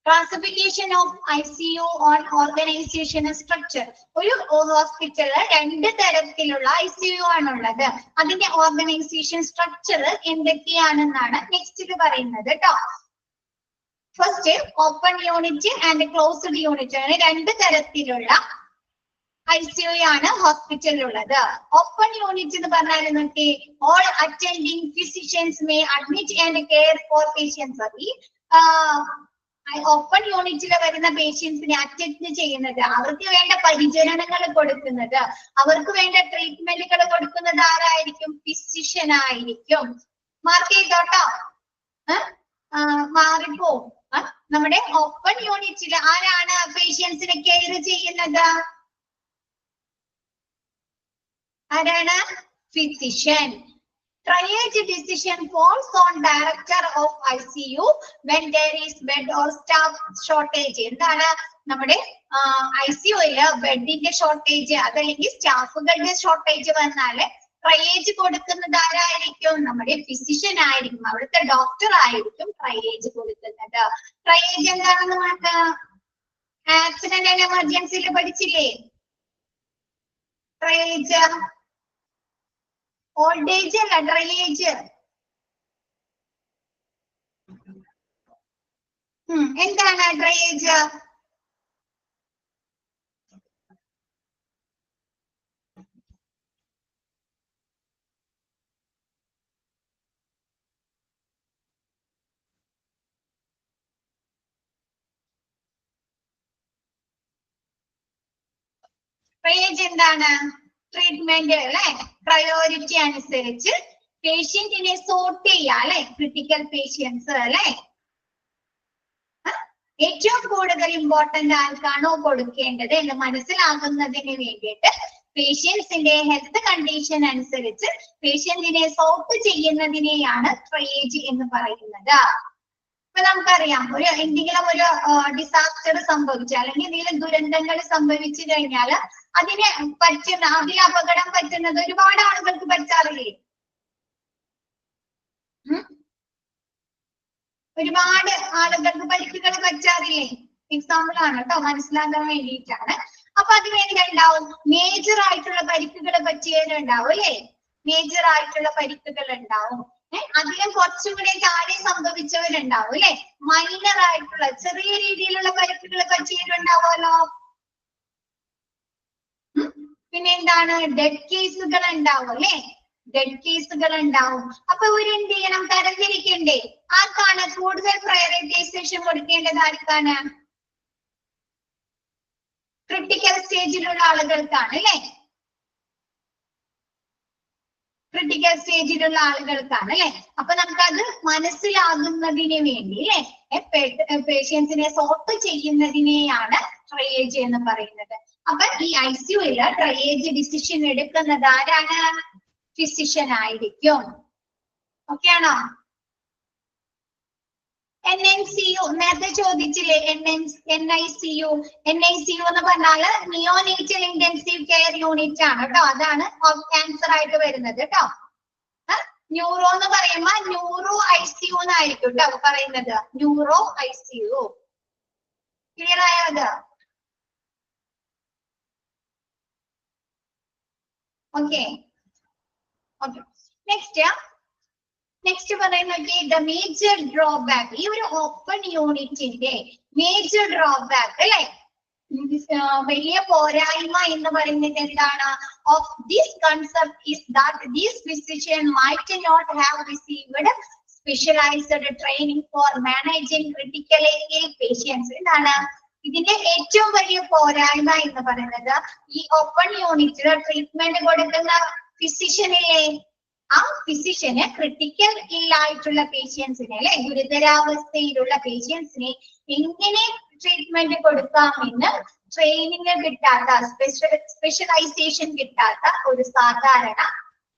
classification of ICU on organization structure. ഒരു ഹോസ്പിറ്റലിൽ 2 തരത്തിലുള്ള ICU ആണുള്ളത്. അതിന്റെ ഓർഗനൈസേഷൻ സ്ട്രക്ചർ എന്തൊക്കെയാണെന്നാണ് നെക്സ്റ്റിൽ പറയുന്നത് കേട്ടോ. First, open unit and closed unit ആണ് 2 തരത്തിലുള്ള ICU ആണ് ഹോസ്പിറ്റലിലുള്ളത്. ഓപ്പൺ യൂണിറ്റ് എന്ന് പറഞ്ഞാൽ നോക്കി, all attending physicians may admit and care for patients. Open യൂണിറ്റിൽ വരുന്ന പേഷ്യൻസിനെ അറ്റൻഡ് ചെയ്യുന്നത്, അവർക്ക് വേണ്ട പരിചരണങ്ങൾ കൊടുക്കുന്നത്, അവർക്ക് വേണ്ട ട്രീറ്റ്മെന്റുകൾ കൊടുക്കുന്നത് ആരായിരിക്കും? ഫിസിഷ്യൻ ആയിരിക്കും. മാർക്ക് ചെയ്തോട്ടോ, മാറിപ്പോ. നമ്മുടെ ഓപ്പൺ യൂണിറ്റിൽ ആരാണ് പേഷ്യൻസിനെ കെയർ ചെയ്യുന്നത്? ആരാണ്? Physician. Triage decision falls on director of ICU when there is bed or staff shortage. എന്താണ് നമ്മുടെ ICUയിൽ ബെഡിന്റെ ഷോർട്ടേജ് അതല്ലെങ്കിൽ സ്റ്റാഫുകളുടെ ഷോർട്ടേജ് വന്നാല് ട്രയേജ് കൊടുക്കുന്നത് ആരായിരിക്കും? നമ്മുടെ ഫിസിഷ്യൻ ആയിരിക്കും, അവിടുത്തെ ഡോക്ടർ ആയിരിക്കും ട്രയേജ് കൊടുക്കുന്നത്. ട്രയേജ് എന്താണെന്ന് നമുക്ക് ആക്സിഡന്റ് ആൻഡ് എമർജൻസിയിൽ പഠിച്ചില്ലേ? ട്രയേജ് ഓൾഡ് ഏജ് അല്ല, ട്രയേജ്. എന്താണ് ട്രയേജ്? ട്രയേജ് എന്താണ്? ട്രീറ്റ്മെന്റ് അല്ലെ, പ്രയോറിറ്റി അനുസരിച്ച് പേഷ്യന്റിനെ സോർട്ട് ചെയ്യാം അല്ലെ, ക്രിട്ടിക്കൽ പേഷ്യൻസ് അല്ലെ. ഏറ്റവും കൂടുതൽ ഇമ്പോർട്ടന്റ് ആർക്കാണോ കൊടുക്കേണ്ടത് എന്ന് മനസ്സിലാകുന്നതിന് വേണ്ടിയിട്ട് പേഷ്യൻസിന്റെ ഹെൽത്ത് കണ്ടീഷൻ അനുസരിച്ച് പേഷ്യന്റിനെ സോർട്ട് ചെയ്യുന്നതിനെയാണ് ട്രയേജ് എന്ന് പറയുന്നത്. ഇപ്പൊ നമുക്കറിയാം, എന്തെങ്കിലും ഒരു ഡിസാസ്റ്റർ സംഭവിച്ചു അല്ലെങ്കിൽ എന്തെങ്കിലും ദുരന്തങ്ങൾ സംഭവിച്ചു കഴിഞ്ഞാൽ അതിന് പറ്റുന്ന, അതിൽ അപകടം പറ്റുന്നത് ഒരുപാട് ആളുകൾക്ക് പറ്റാറില്ലേ? ഒരുപാട് ആളുകൾക്ക് പരിക്കുകൾ പറ്റാറില്ലേ? എക്സാമ്പിൾ ആണ് കേട്ടോ, മനസ്സിലാക്കാൻ വേണ്ടിയിട്ടാണ്. അപ്പൊ അതിന് എന്തുണ്ടാവും? മേജർ ആയിട്ടുള്ള പരിക്കുകൾ പറ്റിയവരുണ്ടാവും അല്ലെ, മേജർ ആയിട്ടുള്ള പരിക്കുകൾ ഉണ്ടാവും. അതിലും കുറച്ചും കൂടെ താഴെ സംഭവിച്ചവരുണ്ടാവും അല്ലെ, മൈനർ ആയിട്ടുള്ള ചെറിയ രീതിയിലുള്ള പരിക്കുകൾ പറ്റിയവരുണ്ടാവുമല്ലോ. പിന്നെ എന്താണ്? ഡെഡ് കേസുകൾ ഉണ്ടാവും അല്ലെ, ഡെഡ് കേസുകൾ ഉണ്ടാവും. അപ്പൊ ഇവരെന്ത് ചെയ്യണം? തരംതിരിക്കണ്ടേ? ആർക്കാണ് കൂടുതൽ പ്രയോറിറ്റൈസേഷൻ കൊടുക്കേണ്ടത്? ആർക്കാണ്? ക്രിട്ടിക്കൽ സ്റ്റേജിലുള്ള ആളുകൾക്കാണ് അല്ലെ, ക്രിട്ടിക്കൽ സ്റ്റേജിലുള്ള ആളുകൾക്കാണ് അല്ലെ. അപ്പൊ നമുക്കത് മനസ്സിലാകുന്നതിന് വേണ്ടി അല്ലെ, പേഷ്യൻസിനെ സോർട്ട് ചെയ്യുന്നതിനെയാണ് ട്രയേജ് എന്ന് പറയുന്നത്. അപ്പൊ ഈ ICUയിൽ ട്രയേജ് ഡിസിഷൻ എടുക്കുന്നത് ആരാണ്? ഫിസിഷ്യൻ ആയിരിക്കും. ഓക്കെ ആണോ? NNCU നേരത്തെ ചോദിച്ചില്ലേ? NICU എന്ന് പറഞ്ഞാല് നിയോനേറ്റൽ ഇന്റൻസീവ് കെയർ യൂണിറ്റ് ആണ് കേട്ടോ. അതാണ് ക്യാൻസർ ആയിട്ട് വരുന്നത് കേട്ടോ. ന്യൂറോ എന്ന് പറയുമ്പോ ന്യൂറോ ICU എന്നായിരിക്കും കേട്ടോ പറയുന്നത്, ന്യൂറോ ICU. ക്ലിയർ ആയോ? അത് ഓക്കെ ഓക്കെ. നെക്സ്റ്റ് പറയുന്നത് ദ മേജർ ഡ്രോബാക്ക്. ഈ ഒരു ഓപ്പൺ യൂണിറ്റിന്റെ മേജർ ഡ്രോബാക്ക് അല്ലെ, വലിയ പോരായ്മ എന്ന് പറയുന്നത് എന്താണ്? Of this concept is that these physician might not have received specialised training for managing critically ill patients. എന്താണ് ഇതിന്റെ ഏറ്റവും വലിയ പോരായ്മ എന്ന് പറയുന്നത്? ഈ ഓപ്പൺ യൂണിറ്റിൽ ട്രീറ്റ്മെന്റ് കൊടുക്കുന്ന ഫിസിഷ്യനിലെ ആ ഫിസിഷ്യന് ക്രിട്ടിക്കൽ ഇല്ലായിട്ടുള്ള പേഷ്യൻസിനെ അല്ലെ, ഗുരുതരാവസ്ഥയിലുള്ള പേഷ്യൻസിനെ എങ്ങനെ ട്രീറ്റ്മെന്റ് കൊടുക്കാമെന്ന് ട്രെയിനിങ് കിട്ടാത്ത, സ്പെഷ്യലൈസേഷൻ കിട്ടാത്ത ഒരു സാധാരണ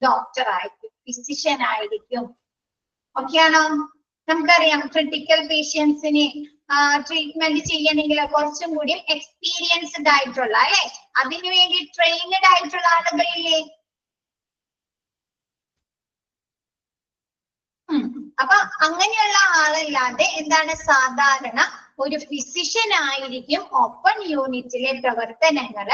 ഡോക്ടർ ആയിരിക്കും, ഫിസിഷ്യൻ ആയിരിക്കും. ഓക്കെ ആണോ? നമുക്കറിയാം ക്രിട്ടിക്കൽ പേഷ്യൻസിനെ ട്രീറ്റ്മെന്റ് ചെയ്യണമെങ്കിൽ കുറച്ചും കൂടി എക്സ്പീരിയൻസ്ഡ് ആയിട്ടുള്ള അല്ലെ, അതിനുവേണ്ടി ട്രെയിനഡ് ആയിട്ടുള്ള ആളുകളില്ലേ? അപ്പൊ അങ്ങനെയുള്ള ആളല്ലാതെ എന്താണ് സാധാരണ ഒരു ഫിസിഷ്യൻ ആയിരിക്കും ഓപ്പൺ യൂണിറ്റിലെ പ്രവർത്തനങ്ങൾ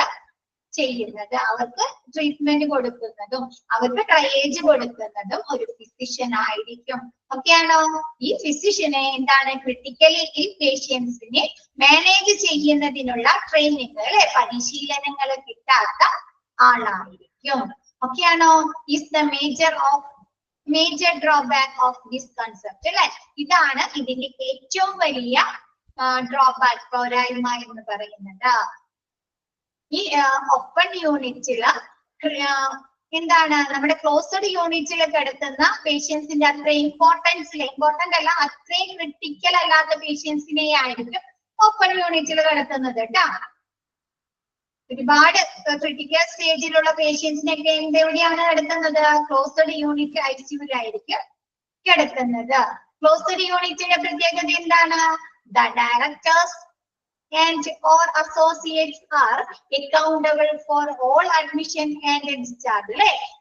ചെയ്യുന്നത്. അവർക്ക് ട്രീറ്റ്മെന്റ് കൊടുക്കുന്നതും അവർക്ക് ട്രയേജ് കൊടുക്കുന്നതും ഒരു ഫിസിഷ്യൻ ആയിരിക്കും. ഓക്കെയാണോ? ഈ ഫിസിഷ്യനെ എന്താണ് ക്രിട്ടിക്കലി ഇൽ പേഷ്യൻസിനെ മാനേജ് ചെയ്യുന്നതിനുള്ള ട്രെയിനിങ് അല്ലെ, പരിശീലനങ്ങൾ കിട്ടാത്ത ആളായിരിക്കും. ഓക്കെയാണോ? Is the major drawback of this concept അല്ലെ. ഇതാണ് ഇതിന്റെ ഏറ്റവും വലിയ ഡ്രോബാക്ക്, പോരായ്മ എന്ന് പറയുന്നത്. ഈ ഓപ്പൺ യൂണിറ്റില് എന്താണ് നമ്മുടെ ക്ലോസ്ഡ് യൂണിറ്റിൽ കിടത്തുന്ന പേഷ്യൻസിന്റെ അത്ര ഇമ്പോർട്ടന്റ് അല്ല, അത്രയും ക്രിട്ടിക്കൽ അല്ലാത്ത പേഷ്യൻസിനെ ആയിരിക്കും ഓപ്പൺ യൂണിറ്റിൽ കിടത്തുന്നത് കേട്ടോ. ഒരുപാട് ക്രിട്ടിക്കൽ സ്റ്റേജിലുള്ള പേഷ്യൻസിനൊക്കെ എവിടെയാണ് കിടത്തുന്നത്? ക്ലോസ്ഡ് യൂണിറ്റ് ICUലായിരിക്കും കിടത്തുന്നത്. ക്ലോസ്ഡ് യൂണിറ്റിന്റെ പ്രത്യേകത എന്താണ്? The directors and or associates are accountable for all admission and discharge.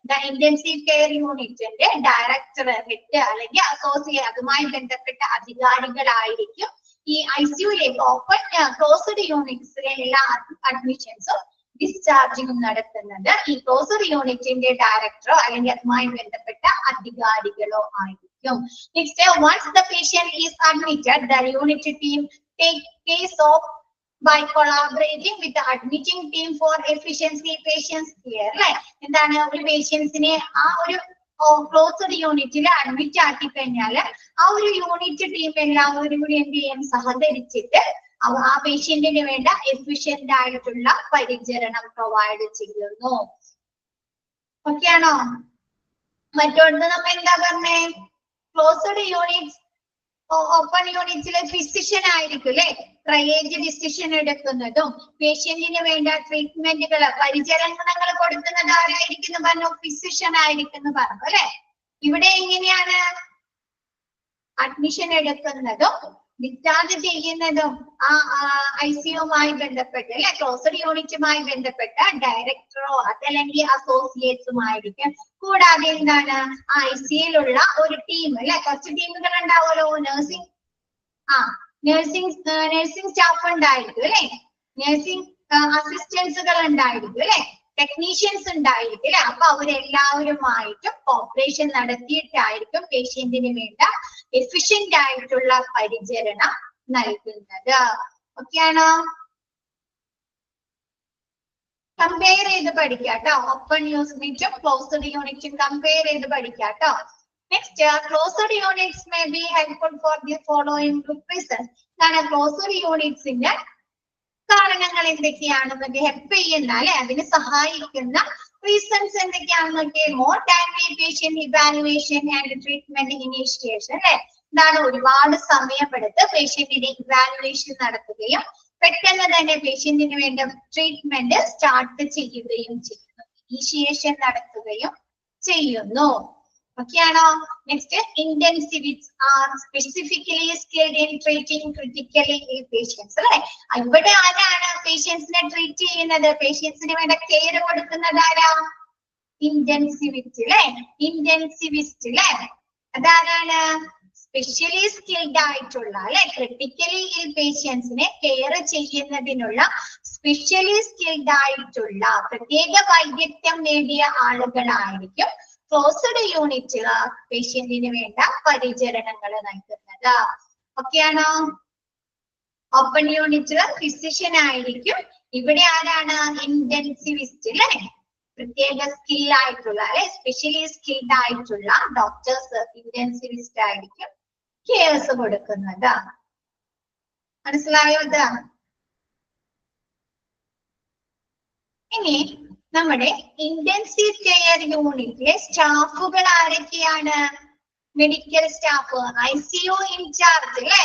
The intensive care unit ന്റെ ഡയറക്ടർ, ഹെഡ് അല്ലെങ്കിൽ അസോസിയേറ്റ്, അതുമായി ബന്ധപ്പെട്ട അധികാരികളായിരിക്കും ഈ ICUലേക്ക് ഓപ്പൺ ക്ലോസ്ഡ് യൂണിറ്റ്സിലെ എല്ലാ അഡ്മിഷൻസും ഡിസ്ചാർജിങ്ങും നടത്തുന്നത് ഈ ക്ലോസ്ഡ് യൂണിറ്റിന്റെ ഡയറക്ടറോ അല്ലെങ്കിൽ അതുമായി ബന്ധപ്പെട്ട അധികാരികളോ ആയിരിക്കും. Next, once the patient is admitted, the unit team take case of by collaborating with the admitting team for efficiency patients care. അല്ലെ, എന്താണ് ഒരു പേഷ്യൻസിനെ ആ ഒരു ക്ലോസ്ഡ് യൂണിറ്റിൽ അഡ്മിറ്റ് ആക്കി കഴിഞ്ഞാൽ ആ ഒരു യൂണിറ്റ് ടീം എല്ലാവരും കൂടി എന്ത് ചെയ്യാൻ സഹകരിച്ചിട്ട് ആ പേഷ്യന്റിന് വേണ്ട എഫിഷ്യന്റ് ആയിട്ടുള്ള പരിചരണം പ്രൊവൈഡ് ചെയ്യുന്നു. ഓക്കെ ആണോ? മറ്റൊന്ന് നമ്മൾ എന്താ പറഞ്ഞേ? ക്ലോസ്ഡ് യൂണിറ്റ് ഓപ്പൺ യൂണിറ്റിലെ ഫിസിഷ്യൻ ആയിരിക്കും അല്ലെ ട്രയേജ് ഡിസിഷൻ എടുക്കുന്നതും പേഷ്യന്റിന് വേണ്ട ട്രീറ്റ്മെന്റുകൾ, പരിചരണങ്ങൾ കൊടുക്കുന്നത് ആരായിരിക്കും പറഞ്ഞു? ഫിസിഷ്യൻ ആയിരിക്കും പറഞ്ഞു അല്ലെ. ഇവിടെ എങ്ങനെയാണ് അഡ്മിഷൻ എടുക്കുന്നതും ഡിസ്ചാർജ് ചെയ്യുന്നതും ആ ICUമായി ബന്ധപ്പെട്ട് അല്ലെ, ക്ലോസ്ഡ് യൂണിറ്റുമായി ബന്ധപ്പെട്ട ഡയറക്ടറോ അതല്ലെങ്കിൽ അസോസിയേറ്റ്സുമായിരിക്കും. കൂടാതെ എന്താണ് ICUലുള്ള ഒരു ടീം അല്ലെ, കുറച്ച് ടീമുകൾ ഉണ്ടാവുമല്ലോ, നഴ്സിംഗ് സ്റ്റാഫ് ഉണ്ടായിരിക്കും അല്ലെ, നഴ്സിംഗ് അസിസ്റ്റൻസുകൾ ഉണ്ടായിരിക്കും അല്ലെ, ടെക്നീഷ്യൻസ് ഉണ്ടായിരിക്കും അല്ലെ. അപ്പൊ അവരെല്ലാവരുമായിട്ടും കോപ്പറേഷൻ നടത്തിയിട്ടായിരിക്കും പേഷ്യന്റിന് വേണ്ട എഫിഷ്യന്റ് ആയിട്ടുള്ള പരിചരണം നൽകുന്നത്. ഓക്കെയാണോ? കമ്പയർ ചെയ്ത് പഠിക്കാട്ടോ, ഓപ്പൺ യൂണിറ്റും ക്ലോസ്ഡ് യൂണിറ്റും കമ്പയർ ചെയ്ത് പഠിക്കാട്ടോ. Next, closed units may be helpful for the following reasons. കാരണം ക്ലോസ്ഡ് യൂണിറ്റ്സിന്റെ കാരണങ്ങൾ എന്തൊക്കെയാണെന്നൊക്കെ ഹെൽപ്പ് ചെയ്യുന്ന അല്ലെ, അതിന് സഹായിക്കുന്ന റീസൺസ് എന്തൊക്കെയാണെന്നൊക്കെ? More timely patient evaluation and treatment initiation അല്ലെ. എന്താണ് ഒരുപാട് സമയമെടുത്ത് പേഷ്യന്റിന്റെ ഇവാലുവേഷൻ നടത്തുകയും പെട്ടെന്ന് തന്നെ പേഷ്യന്റിന് വേണ്ട ട്രീറ്റ്മെന്റ് സ്റ്റാർട്ട് ചെയ്യുകയും ചെയ്യുന്നു, ഇനീഷ്യേഷൻ നടത്തുകയും ചെയ്യുന്നു. ഓക്കെയാണോ? Next, intensivists are specifically skilled in treating critically ill patients അല്ലെ. ഇവിടെ ആരാണ് പേഷ്യൻസിനെ ട്രീറ്റ് ചെയ്യുന്നത്? പേഷ്യൻസിന് വേണ്ട കെയർ കൊടുക്കുന്നത് ആരാ? ഇന്റൻസിവിസ്റ്റ് അല്ലെ, ഇന്റൻസിവിസ്റ്റ് അല്ലെ. അതാരാണ്? സ്പെഷ്യലി സ്കിൽഡ് ആയിട്ടുള്ള അല്ലെ, ക്രിട്ടിക്കലി ഇൽ പേഷ്യൻസിനെ കെയർ ചെയ്യുന്നതിനുള്ള സ്പെഷ്യലി സ്കിൽഡ് ആയിട്ടുള്ള പ്രത്യേക വൈദഗ്ധ്യം നേടിയ ആളുകളായിരിക്കും ക്ലോസ്ഡ് യൂണിറ്റിൽ പേഷ്യന്റിന് വേണ്ട പരിചരണങ്ങൾ നൽകുന്നത്. ഓക്കെയാണോ? ഓപ്പൺ യൂണിറ്റിൽ ഫിസിഷ്യൻ ആയിരിക്കും. ഇവിടെ ആരാണ്? ഇന്റൻസിവിസ്റ്റ് അല്ലെ, പ്രത്യേക സ്കിൽ ആയിട്ടുള്ള അല്ലെ, സ്പെഷ്യലി സ്കിൽഡ് ആയിട്ടുള്ള ഡോക്ടേഴ്സ് ഇന്റൻസിവിസ്റ്റ് ആയിരിക്കും കെയർസ് കൊടുക്കുന്നത്. മനസ്സിലായോ? ഇത് ഇനി നമ്മുടെ ഇന്റൻസീവ് കെയർ യൂണിറ്റിലെ സ്റ്റാഫുകൾ ആരൊക്കെയാണ്? മെഡിക്കൽ സ്റ്റാഫ്, ICU ഇൻചാർജ് അല്ലെ,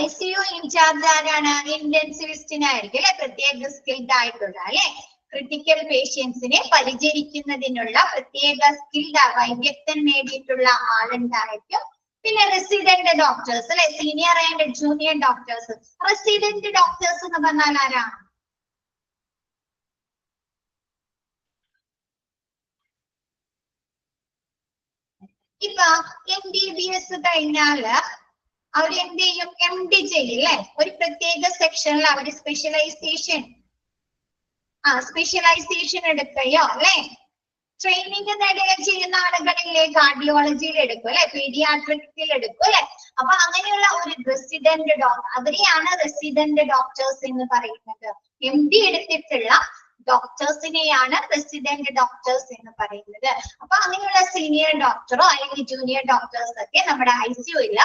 ICU ഇൻചാർജ് ആരാണ്? ഇന്റൻസിവിസ്റ്റിനായിരിക്കും അല്ലെ, പ്രത്യേക സ്കിൽഡ് ആയിട്ടുള്ള അല്ലെ, ക്രിട്ടിക്കൽ പേഷ്യൻസിനെ പരിചരിക്കുന്നതിനുള്ള പ്രത്യേക സ്കിൽഡ് വൈദഗ്ധ്യം നേടിയിട്ടുള്ള ആളുണ്ടായിരിക്കും. പിന്നെ റെസിഡന്റ് ഡോക്ടേഴ്സ് അല്ലെ, senior and junior doctors. Resident doctors എന്ന് പറഞ്ഞാൽ ആരാ? ഇപ്പൊ MBBS കഴിഞ്ഞാല് അവരെന്ത് ചെയ്യും? MD ചെയ്യില്ലേ, ഒരു പ്രത്യേക സെക്ഷനിൽ അവര് സ്പെഷ്യലൈസേഷൻ എടുക്കുകയോ അല്ലെ, ട്രെയിനിങ് നേടുകയോ ചെയ്യുന്ന ആളുകളിലെ കാർഡിയോളജിയിൽ എടുക്കും അല്ലെ, പീഡിയാട്രിക്സിൽ എടുക്കും അല്ലെ. അപ്പൊ അങ്ങനെയുള്ള ഒരു റെസിഡന്റ് ഡോക്ടർ, അവരെയാണ് റെസിഡന്റ് ഡോക്ടേഴ്സ് എന്ന് പറയുന്നത്. MD എടുത്തിട്ടുള്ള ഡോക്ടേഴ്സിനെയാണ് റെസിഡന്റ് ഡോക്ടേഴ്സ് എന്ന് പറയുന്നത്. അപ്പൊ അങ്ങനെയുള്ള സീനിയർ ഡോക്ടറോ അല്ലെങ്കിൽ ജൂനിയർ ഡോക്ടേഴ്സ് ഒക്കെ നമ്മുടെ ICUയിൽ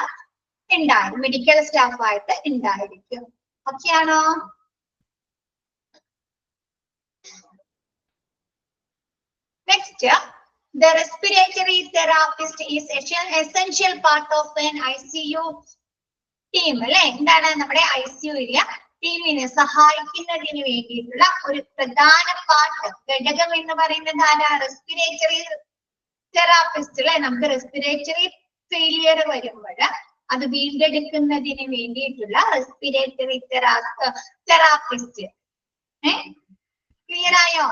ഉണ്ടായിരിക്കും, മെഡിക്കൽ സ്റ്റാഫ് ആയിട്ട് ഉണ്ടായിരിക്കും. ഓക്കെയാണോ? Next, the respiratory therapist is essential part of an ICU team അല്ലെ. എന്താണ്? നമ്മുടെ ICUയിലെ ടീമിനെ സഹായിക്കുന്നതിന് വേണ്ടിയിട്ടുള്ള ഒരു പ്രധാന ഘടകം എന്ന് പറയുന്നത് ആരാ? റെസ്പിറേറ്ററി തെറാപ്പിസ്റ്റ് അല്ലെ. നമുക്ക് റെസ്പിറേറ്ററി ഫെയിലിയർ വരുമ്പോൾ അത് വീണ്ടെടുക്കുന്നതിന് വേണ്ടിയിട്ടുള്ള റെസ്പിറേറ്ററി തെറാപ്പിസ്റ്റ്. ക്ലിയർ ആയോ?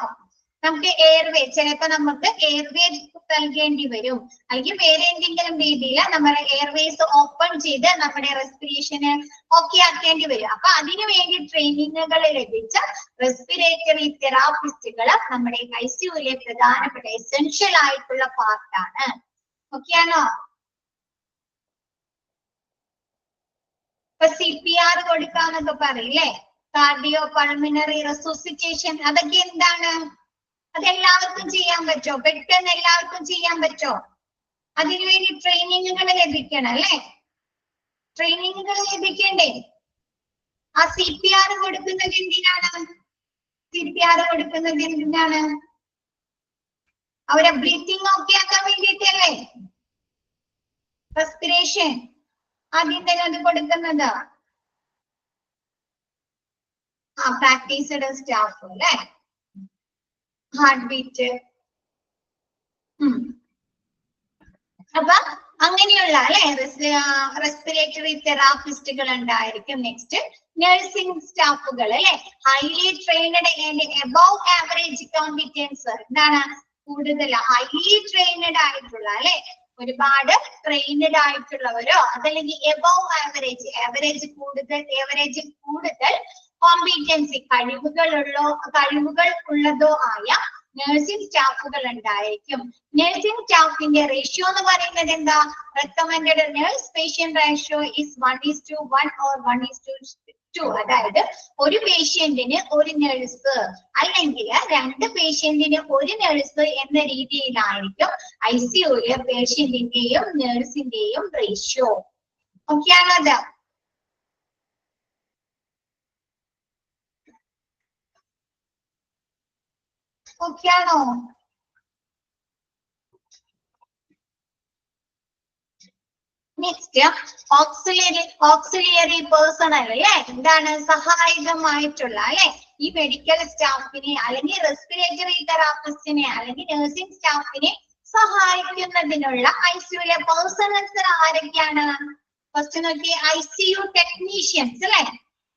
നമുക്ക് എയർവേ, ചിലപ്പോ നമുക്ക് എയർവേ നൽകേണ്ടി വരും, അല്ലെങ്കിൽ വേറെ എന്തെങ്കിലും രീതിയിൽ നമ്മുടെ എയർവേസ് ഓപ്പൺ ചെയ്ത് നമ്മുടെ റെസ്പിറേഷന് ഓക്കെ ആക്കേണ്ടി വരും. അപ്പൊ അതിനു വേണ്ടി ട്രെയിനിങ്ങുകൾ ലഭിച്ച റെസ്പിറേറ്ററി തെറാപ്പിസ്റ്റുകൾ നമ്മുടെ ICUയിലെ പ്രധാനപ്പെട്ട എസെൻഷ്യൽ ആയിട്ടുള്ള പാർട്ടാണ്. ഓക്കെയാണോ? ഇപ്പൊ CPR കൊടുക്കാന്നൊക്കെ പറയില്ലേ, കാർഡിയോ പൾമിനറി റെസുസിറ്റേഷൻ, അതൊക്കെ എന്താണ്? അതെല്ലാവർക്കും ചെയ്യാൻ പറ്റോ? പെട്ടെന്ന് എല്ലാവർക്കും ചെയ്യാൻ പറ്റോ? അതിനുവേണ്ടി ട്രെയിനിങ്ങുകൾ ലഭിക്കണം അല്ലെ, ട്രെയിനിങ്ങുകൾ ലഭിക്കണ്ടേ? ആ CPR കൊടുക്കുന്നത് എന്തിനാണ്? CPR കൊടുക്കുന്നത് എന്തിനാണ്? അവരെ ബ്രീത്തിങ് ഓക്കെ ആക്കാൻ വേണ്ടിയിട്ടല്ലേ, റെസ്പിറേഷൻ ആദ്യം തന്നെ അത് കൊടുക്കുന്നത്. പ്രാക്ടീസ്ഡ് സ്റ്റാഫ് അല്ലെ, ഹാർട്ട് ബീറ്റ്. അപ്പൊ അങ്ങനെയുള്ള അല്ലെ റെസ്പിറേറ്ററി തെറാപ്പിസ്റ്റുകൾ ഉണ്ടായിരിക്കും. നെക്സ്റ്റ് നഴ്സിംഗ് സ്റ്റാഫുകൾ അല്ലെ, highly trained and above average competence. എന്താണ്? കൂടുതൽ ഹൈലി ട്രെയിനഡ് ആയിട്ടുള്ള അല്ലെ, ഒരുപാട് ട്രെയിനഡ് ആയിട്ടുള്ളവരോ അതല്ലെങ്കിൽ എബവ് ആവറേജ് കൂടുതൽ കോമ്പിറ്റൻസി കഴിവുകൾ ഉള്ളതോ ആയ നഴ്സിംഗ് സ്റ്റാഫുകൾ ഉണ്ടായിരിക്കും. നഴ്സിംഗ് സ്റ്റാഫിന്റെ റേഷ്യോ എന്ന് പറയുന്നത് എന്താ? Recommended nurse patient ratio is 1:1 or 1:2. അതായത് ഒരു പേഷ്യന്റിന് ഒരു നഴ്സ് അല്ലെങ്കിൽ 2 പേഷ്യന്റിന് ഒരു നഴ്സ് എന്ന രീതിയിലായിരിക്കും ICUയിലെ പേഷ്യന്റിന്റെയും നഴ്സിന്റെയും റേഷ്യോ. ഓക്കെയാണോ? അത് ഓക്കെയാണോ? നെക്സ്റ്റ് ഓക്സിലിയറി പേഴ്സണൽ അല്ലെ, എന്താണ്? സഹായകമായിട്ടുള്ള അല്ലെ, ഈ മെഡിക്കൽ സ്റ്റാഫിനെ അല്ലെങ്കിൽ റെസ്പിറേറ്ററി തെറാപ്പിസ്റ്റിനെ അല്ലെങ്കിൽ നഴ്സിംഗ് സ്റ്റാഫിനെ സഹായിക്കുന്നതിനുള്ള ICUയിലെ പേഴ്സണൽസ് ആരൊക്കെയാണ്? ഫസ്റ്റ് നോക്കി, ICU ടെക്നീഷ്യൻസ് അല്ലെ,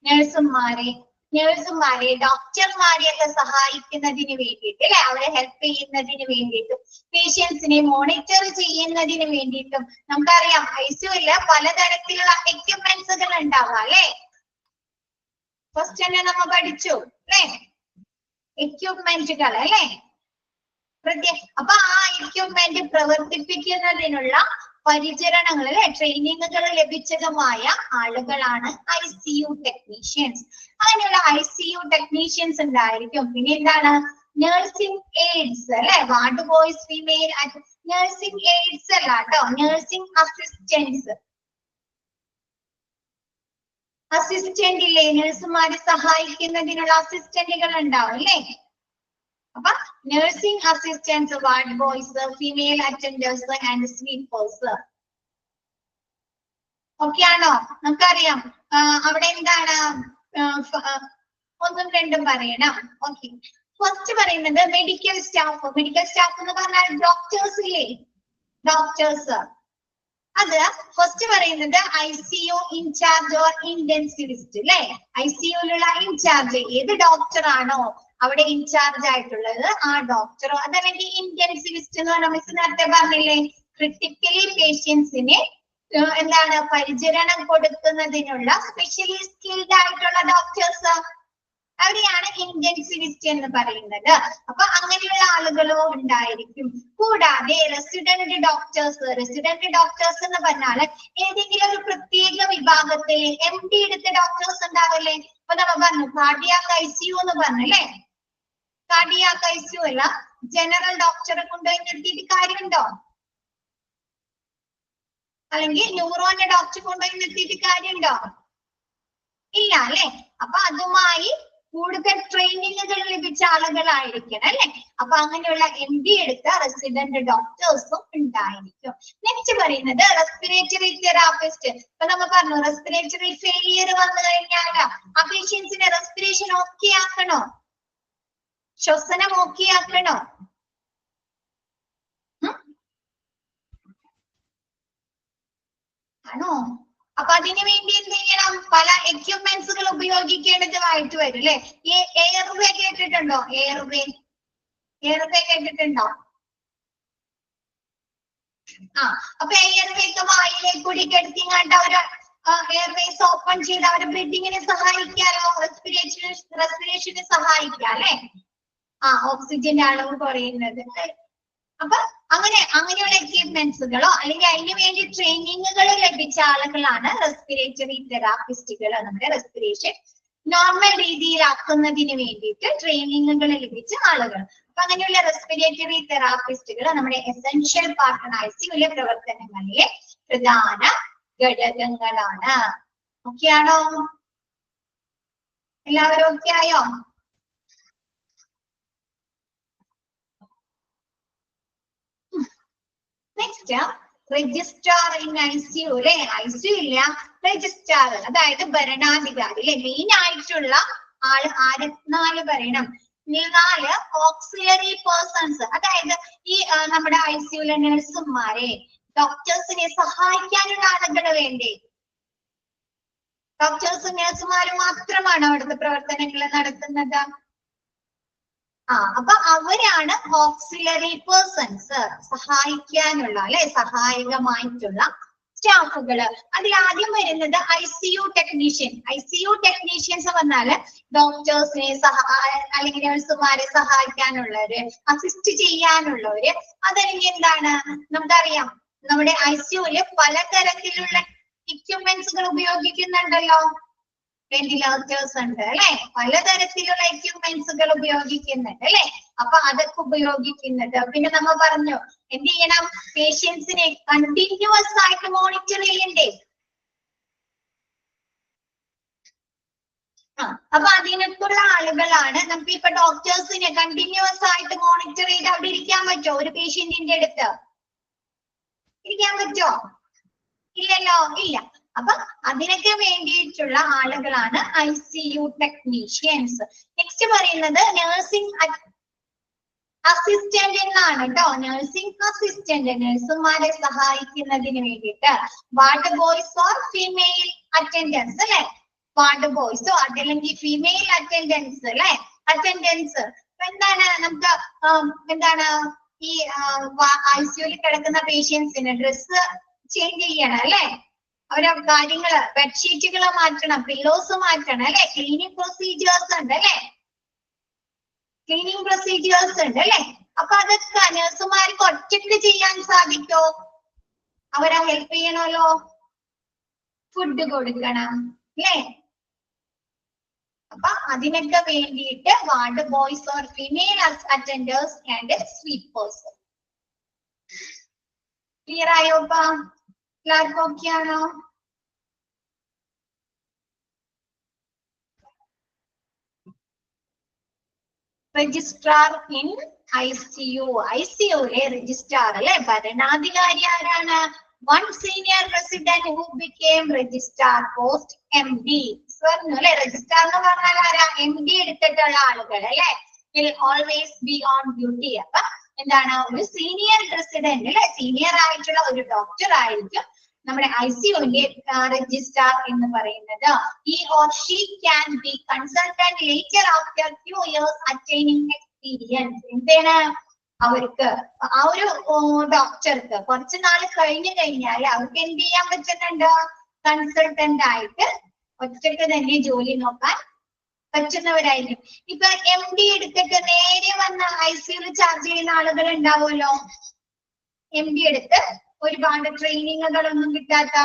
നഴ്സുമാരെ. നഴ്സുമാരെ ഡോക്ടർമാരെയൊക്കെ സഹായിക്കുന്നതിന് വേണ്ടിയിട്ട് അല്ലെ, അവരെ ഹെൽപ്പ് ചെയ്യുന്നതിന് വേണ്ടിയിട്ടും പേഷ്യൻസിനെ മോണിറ്റർ ചെയ്യുന്നതിന് വേണ്ടിയിട്ടും നമുക്കറിയാം ഐസിയുവില് പലതരത്തിലുള്ള എക്യുപ്മെന്റ്സുകൾ ഉണ്ടാവാം അല്ലെ. ഫസ്റ്റ് തന്നെ നമ്മൾ പഠിച്ചു അല്ലെ എക്യുപ്മെന്റുകൾ അല്ലെ. അപ്പൊ ആ എക്യുപ്മെന്റ് പ്രവർത്തിപ്പിക്കുന്നതിനുള്ള പരിചരണങ്ങൾ അല്ലെ ട്രെയിനിങ്ങുകൾ ലഭിച്ചതുമായ ആളുകളാണ് ICU ടെക്നീഷ്യൻസ്. അങ്ങനെയുള്ള ICU ടെക്നീഷ്യൻസ് ഉണ്ടായിരിക്കും. പിന്നെ എന്താണ് നഴ്സിംഗ് എയ്ഡ്സ് അല്ലെ, ward boys female nursing AIDS അല്ല കേട്ടോ, നഴ്സിംഗ് അസിസ്റ്റൻസ്. അസിസ്റ്റന്റ് ഇല്ലേ, നഴ്സുമാരെ സഹായിക്കുന്നതിനുള്ള അസിസ്റ്റന്റുകൾ ഉണ്ടാവും അല്ലേ. അപ്പൊ nursing assistance, ward boys, female attenders and sweepers okay ആണോ? നമുക്കറിയാം അവിടെ എന്താണ് ഒന്നും രണ്ടും പറയണം. ഓക്കെ, ഫസ്റ്റ് പറയുന്നത് മെഡിക്കൽ സ്റ്റാഫ്. മെഡിക്കൽ സ്റ്റാഫ് എന്ന് പറഞ്ഞാൽ ഡോക്ടേഴ്സ് ഇല്ലേ, ഡോക്ടേഴ്സ്. അത് ഫസ്റ്റ് പറയുന്നത് ICU ഇൻചാർജ് ഓർ ഇന്റൻസിവിസ്റ്റ് അല്ലെ. ICUലുള്ള ഇൻചാർജ് ഏത് ഡോക്ടർ ആണോ അവിടെ ഇൻചാർജ് ആയിട്ടുള്ളത് ആ ഡോക്ടറോ, അതല്ലെങ്കിൽ ഇന്റൻസിവിസ്റ്റ് എന്ന് പറഞ്ഞാൽ മിസ് നേരത്തെ പറഞ്ഞില്ലേ ക്രിട്ടിക്കലി പേഷ്യൻസിനെ എന്താണ് പരിചരണം കൊടുക്കുന്നതിനുള്ള സ്പെഷ്യലി സ്കിൽഡ് ആയിട്ടുള്ള ഡോക്ടേഴ്സ്, അവരെയാണ് ഇന്റൻസിവിസ്റ്റ് എന്ന് പറയുന്നത്. അപ്പൊ അങ്ങനെയുള്ള ആളുകളോ ഉണ്ടായിരിക്കും. കൂടാതെ റെസിഡന്റ് ഡോക്ടേഴ്സ്. റെസിഡന്റ് ഡോക്ടേഴ്സ് എന്ന് പറഞ്ഞാൽ ഏതെങ്കിലും ഒരു പ്രത്യേക വിഭാഗത്തിൽ MD എടുത്ത ഡോക്ടേഴ്സ് ഉണ്ടാവില്ലേ. അപ്പൊ നമ്മൾ പറഞ്ഞു കാർഡിയാക് ICU എന്ന് പറഞ്ഞല്ലേ, കാർഡിയാക് ICU അല്ല ജനറൽ ഡോക്ടറെ കൊണ്ടുപോയി നിർത്തിയിട്ട് കാര്യമുണ്ടോ, അല്ലെങ്കിൽ ന്യൂറോന്റെ ഡോക്ടറെ കൊണ്ടുപോയി നിർത്തിയിട്ട് കാര്യമുണ്ടോ, ഇല്ല അല്ലെ. അപ്പൊ അതുമായി കൂടുതൽ ട്രെയിനിങ്ങുകൾ ലഭിച്ച ആളുകളായിരിക്കണം അല്ലെ. അപ്പൊ അങ്ങനെയുള്ള MD എടുത്ത റെസിഡന്റ് ഡോക്ടേഴ്സും ഉണ്ടായിരിക്കും. നെക്സ്റ്റ് പറയുന്നത് റെസ്പിറേറ്ററി തെറാപ്പിസ്റ്റ്. ഇപ്പൊ നമ്മൾ പറഞ്ഞു റെസ്പിറേറ്ററി ഫെയിലിയർ വന്നു കഴിഞ്ഞാൽ ആ പേഷ്യൻസിനെ റെസ്പിറേഷൻ ഓക്കെ ആക്കണോ, ശ്വസനം ഓക്കെ ആക്കണോ? ആണോ? അപ്പൊ അതിനു വേണ്ടി എന്ത് ചെയ്യണം, പല എക്യുപ്മെന്റ്സുകൾ ഉപയോഗിക്കേണ്ടതായിട്ട് വരും അല്ലെ. ഈ എയർവേ കേട്ടിട്ടുണ്ടോ, എയർവേ കേട്ടിട്ടുണ്ടോ? അപ്പൊ എയർവേക്ക് വായിലേക്ക് കൂടി കെടുത്തിങ്ങാണ്ട് അവര് എയർവേസ് ഓപ്പൺ ചെയ്ത് അവരെ ബ്രീതിങ്ങിനെ സഹായിക്കാലോ, റെസ്പിറേഷന് സഹായിക്കാം അല്ലെ. ഓക്സിജന്റെ അളവ് കുറയുന്നത്. അപ്പൊ അങ്ങനെയുള്ള എക്യുപ്മെന്റ്സുകളോ അല്ലെങ്കിൽ അതിനു വേണ്ടി ട്രെയിനിങ്ങുകൾ ലഭിച്ച ആളുകളാണ് റെസ്പിറേറ്ററി തെറാപ്പിസ്റ്റുകൾ. നമ്മുടെ റെസ്പിറേഷൻ നോർമൽ രീതിയിലാക്കുന്നതിന് വേണ്ടിയിട്ട് ട്രെയിനിങ്ങുകൾ ലഭിച്ച ആളുകൾ. അപ്പൊ അങ്ങനെയുള്ള റെസ്പിറേറ്ററി തെറാപ്പിസ്റ്റുകൾ നമ്മുടെ എസെൻഷ്യൽ പാർട്ടാണ്, ICUവിലെ പ്രവർത്തനങ്ങളിലെ പ്രധാന ഘടകങ്ങളാണ്. ഓക്കെ ആണോ? എല്ലാവരും ഓക്കെ ആയോ? നെക്സ്റ്റ് രജിസ്ട്രാർ ഇൻ ICU അല്ലെ. ICU ഇല്ല, രജിസ്ട്രാർ അതായത് ഭരണാധികാരി അല്ലെ. മെയിൻ ആയിട്ടുള്ള ആള് ആര് 4 പറയണം. 4 ഓക്സിലറി പേഴ്സൺസ്, അതായത് ഈ നമ്മുടെ ICUവിലെ നഴ്സുമാരെ ഡോക്ടേഴ്സിനെ സഹായിക്കാനുള്ള ആളുകൾ വേണ്ടേ. ഡോക്ടേഴ്സും നഴ്സുമാരും മാത്രമാണ് അവിടുത്തെ പ്രവർത്തനങ്ങൾ നടത്തുന്നത്. അപ്പൊ അവരാണ് ഓക്സിലറി പേഴ്സൺസ്, സഹായിക്കാനുള്ള അല്ലെ സഹായകമായിട്ടുള്ള സ്റ്റാഫുകള്. അതിൽ ആദ്യം വരുന്നത് ICU ടെക്നീഷ്യൻ. ICU ടെക്നീഷ്യൻസ് പറഞ്ഞാല് ഡോക്ടേഴ്സിനെ അല്ലെങ്കിൽ നഴ്സുമാരെ സഹായിക്കാനുള്ളവര്, അസിസ്റ്റ് ചെയ്യാനുള്ളവര്. അതല്ലെങ്കിൽ എന്താണ് നമുക്കറിയാം നമ്മുടെ ICUവില് പലതരത്തിലുള്ള എക്യുപ്മെന്റ്സുകൾ ഉപയോഗിക്കുന്നുണ്ടല്ലോ. വെന്റിലേറ്റേഴ്സ് ഉണ്ട് അല്ലെ, പലതരത്തിലുള്ള എക്യുപ്മെന്റ്സുകൾ ഉപയോഗിക്കുന്നുണ്ട് അല്ലെ. അപ്പൊ അതൊക്കെ ഉപയോഗിക്കുന്നത്. പിന്നെ നമ്മൾ പറഞ്ഞു എന്ത് ചെയ്യണം, പേഷ്യൻസിനെ കണ്ടിന്യൂസ് ആയിട്ട് മോണിറ്റർ ചെയ്യണ്ടേ. അപ്പൊ അതിനൊക്കെയുള്ള ആളുകളാണ് നമുക്ക്. ഇപ്പൊ ഡോക്ടേഴ്സിനെ കണ്ടിന്യൂസ് ആയിട്ട് മോണിറ്റർ ചെയ്ത് അവിടെ ഇരിക്കാൻ പറ്റുമോ? ഒരു പേഷ്യന്റിന്റെ അടുത്ത് ഇരിക്കാൻ പറ്റുമോ? ഇല്ലല്ലോ, ഇല്ല. അപ്പൊ അതിനൊക്കെ വേണ്ടിയിട്ടുള്ള ആളുകളാണ് ICU ടെക്നീഷ്യൻസ്. നെക്സ്റ്റ് പറയുന്നത് നഴ്സിംഗ് അസിസ്റ്റന്റ് എന്നാണ് കേട്ടോ. നഴ്സിംഗ് അസിസ്റ്റന്റ് നഴ്സുമാരെ സഹായിക്കുന്നതിന് വേണ്ടിയിട്ട്. Ward boys or female attendance അല്ലെ. വാർഡ് ബോയ്സോ അതല്ലെങ്കിൽ ഫീമെയിൽ അറ്റൻഡൻസ് അല്ലെ, അറ്റൻഡൻസ് എന്താണ് നമുക്ക് എന്താണ് ഈ ICUയിൽ കിടക്കുന്ന പേഷ്യൻസിന് ഡ്രസ്സ് ചേഞ്ച് ചെയ്യണം അല്ലെ, അവരെ കാര്യങ്ങള് ബെഡ്ഷീറ്റുകൾ മാറ്റണം, പില്ലോസ് മാറ്റണം അല്ലെ, ക്ലീനിങ് പ്രൊസീജിയേഴ്സ് ഉണ്ട് അല്ലെ, ക്ലീനിങ് പ്രൊസീജിയേഴ്സ് ഉണ്ട് അല്ലെ. അപ്പൊ അതൊക്കെ നഴ്സുമാർക്ക് ഒറ്റയ്ക്ക് ചെയ്യാൻ സാധിക്കോ? അവരെ ഹെൽപ്പ് ചെയ്യണമല്ലോ, ഫുഡ് കൊടുക്കണം അല്ലേ. അപ്പൊ അതിനൊക്കെ വേണ്ടിയിട്ട് ward boys or female attenders and sweepers. Clear ആയോപ്പാ? എല്ലാവർക്കും ഓക്കെ ആണോ? Registrar in ICU. ICUലെ രജിസ്ട്രാർ അല്ലെ, ഭരണാധികാരി ആരാണ്? One senior resident who became registrar post MD. പറഞ്ഞു അല്ലെ, രജിസ്ട്രാർ എന്ന് പറഞ്ഞാൽ ആരാ? MD എടുത്തിട്ടുള്ള ആളുകൾ അല്ലെ, will always be on duty. അപ്പൊ എന്താണ്, ഒരു സീനിയർ റെസിഡന്റ് അല്ലെ, സീനിയർ ആയിട്ടുള്ള ഒരു ഡോക്ടർ ആയിരിക്കും നമ്മുടെ ICUവിന്റെ രജിസ്ട്രാർ എന്ന് പറയുന്നത്. He or she can be consultant later after few years attaining experience. എന്താണ് അവർക്ക് ആ ഒരു ഡോക്ടർക്ക് കുറച്ചു നാൾ കഴിഞ്ഞു കഴിഞ്ഞാൽ അവർക്ക് എന്ത് ചെയ്യാൻ പറ്റുന്നുണ്ട്? കൺസൾട്ടന്റ് ആയിട്ട് ഒറ്റയ്ക്ക് തന്നെ ജോലി നോക്കാൻ പറ്റുന്നവരായിരിക്കും. ഇപ്പൊ MD എടുത്തിട്ട് നേരെ വന്ന് ICUയിൽ ചാർജ് ചെയ്യുന്ന ആളുകൾ ഉണ്ടാവുമല്ലോ, MD എടുത്ത് ഒരുപാട് ട്രെയിനിങ്ങുകളൊന്നും കിട്ടാത്ത.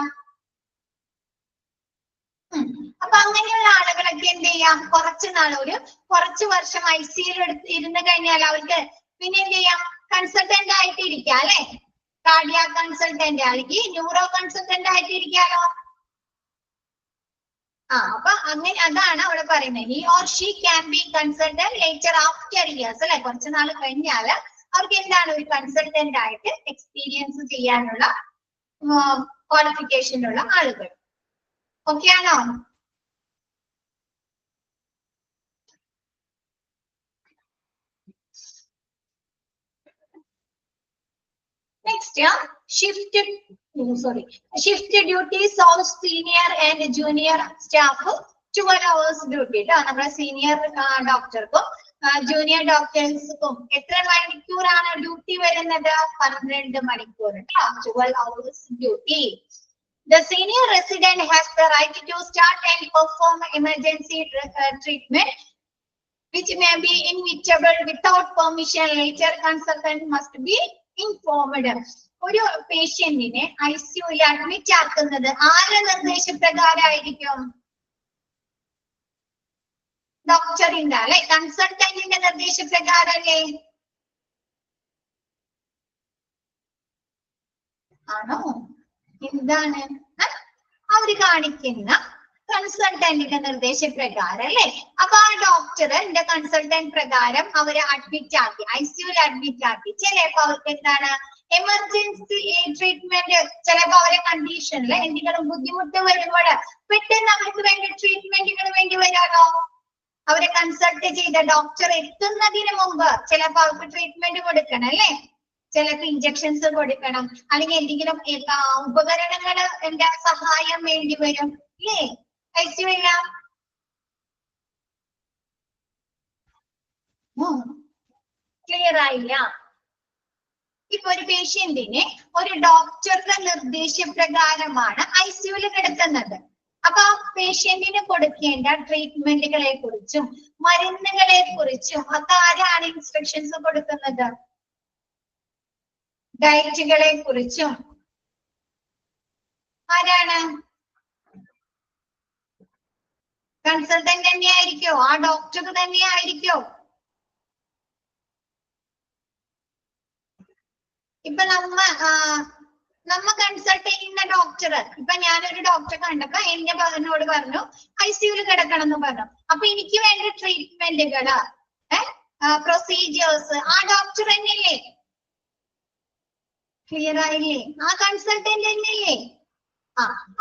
അപ്പൊ അങ്ങനെയുള്ള ആളുകളൊക്കെ എന്ത് ചെയ്യാം, കുറച്ചു വർഷം ICUയിൽ ഇരുന്ന് കഴിഞ്ഞാൽ അവർക്ക് പിന്നെ എന്ത് ചെയ്യാം, കൺസൾട്ടന്റ് ആയിട്ട് ഇരിക്കാം അല്ലെ, കാർഡിയാക് കൺസൾട്ടന്റ് അല്ലെങ്കിൽ ന്യൂറോ കൺസൾട്ടന്റ് ആയിട്ട് ഇരിക്കാലോ. അപ്പൊ അങ്ങനെ അതാണ് അവിടെ പറയുന്നത്. He or she can be consultant later after years അല്ലെ, കുറച്ചു നാൾ കഴിഞ്ഞാല് അവർക്ക് എന്താണ് ഒരു കൺസൾട്ടന്റ് ആയിട്ട് എക്സ്പീരിയൻസ് ചെയ്യാനുള്ള ക്വാളിഫിക്കേഷൻ ഉള്ള ആളുകൾ. ഓക്കെ ആണോ? Next, shift duties of senior and junior staff. 12 hours duty. നമ്മുടെ സീനിയർ ഡോക്ടർക്കും ജൂനിയർ ഡോക്ടേഴ്സും എത്ര മണിക്കൂറാണ് ഡ്യൂട്ടി വരുന്നത്? 12 മണിക്കൂർ. 12 hours duty. The senior resident has the right to start and perform emergency treatment, which may be inevitable without permission. Later, consultant must be informed. ഒരു പേഷ്യന്റിനെ ICUയിൽ admit ആക്കുന്നത് ആരുടെ നിർദ്ദേശപ്രകാരമായിരിക്കും? ഡോക്ടറിന്റെ അല്ലെ, കൺസൾട്ടന്റിന്റെ നിർദ്ദേശപ്രകാരല്ലേ? ആണോ? എന്താണ് അവര് കാണിക്കുന്ന കൺസൾട്ടന്റിന്റെ നിർദ്ദേശപ്രകാരം അല്ലെ. അപ്പൊ ആ ഡോക്ടറിന്റെ കൺസൾട്ടന്റ് പ്രകാരം അവരെ അഡ്മിറ്റ് ആക്കി, ICUയിൽ അഡ്മിറ്റ് ആക്കി. ചിലപ്പോ അവർക്ക് എന്താണ് എമർജൻസി ട്രീറ്റ്മെന്റ്, ചിലപ്പോ അവരെ കണ്ടീഷനിൽ എന്തെങ്കിലും ബുദ്ധിമുട്ട് വരുമ്പോൾ പെട്ടെന്ന് അവർക്ക് വേണ്ട ട്രീറ്റ്മെന്റുകൾ വേണ്ടി വരാമോ? അവരെ കൺസൾട്ട് ചെയ്ത ഡോക്ടർ എത്തുന്നതിന് മുമ്പ് ചിലപ്പോ അവർക്ക് ട്രീറ്റ്മെന്റ് കൊടുക്കണം അല്ലെ, ചിലപ്പോ ഇഞ്ചക്ഷൻസ് കൊടുക്കണം, അല്ലെങ്കിൽ എന്തെങ്കിലും ഉപകരണങ്ങൾ എന്താ സഹായം വേണ്ടി വരും അല്ലേ ICUയിൽ. ക്ലിയർ ആയില്ല? ഇപ്പൊ ഒരു പേഷ്യന്റിനെ ഒരു ഡോക്ടറുടെ നിർദ്ദേശപ്രകാരമാണ് ICUയിൽ കിടക്കുന്നത്. അപ്പൊ ആ പേഷ്യന്റിന് കൊടുക്കേണ്ട ട്രീറ്റ്മെന്റുകളെ കുറിച്ചും മരുന്നുകളെ കുറിച്ചും ഒക്കെ ആരാണ് ഇൻസ്ട്രക്ഷൻസ് കൊടുക്കുന്നത്? ഡയറ്റുകളെ കുറിച്ചും ആരാണ്? കൺസൾട്ടന്റ് തന്നെയായിരിക്കോ? ആ ഡോക്ടർ തന്നെയായിരിക്കോ? ഇപ്പൊ നമ്മ കൺസൾട്ട് ചെയ്യുന്ന ഡോക്ടർ, ഇപ്പൊ ഞാനൊരു ഡോക്ടറെ കണ്ടപ്പോ എന്റെ മകനോട് പറഞ്ഞു ICUയിൽ കിടക്കണം എന്ന് പറഞ്ഞു. അപ്പൊ എനിക്ക് വേണ്ട ട്രീറ്റ്മെന്റുകള് പ്രൊസീജിയേഴ്സ് ആ ഡോക്ടർ തന്നെയല്ലേ? ക്ലിയർ ആയില്ലേ? ആ കൺസൾട്ടന്റ് തന്നെയല്ലേ?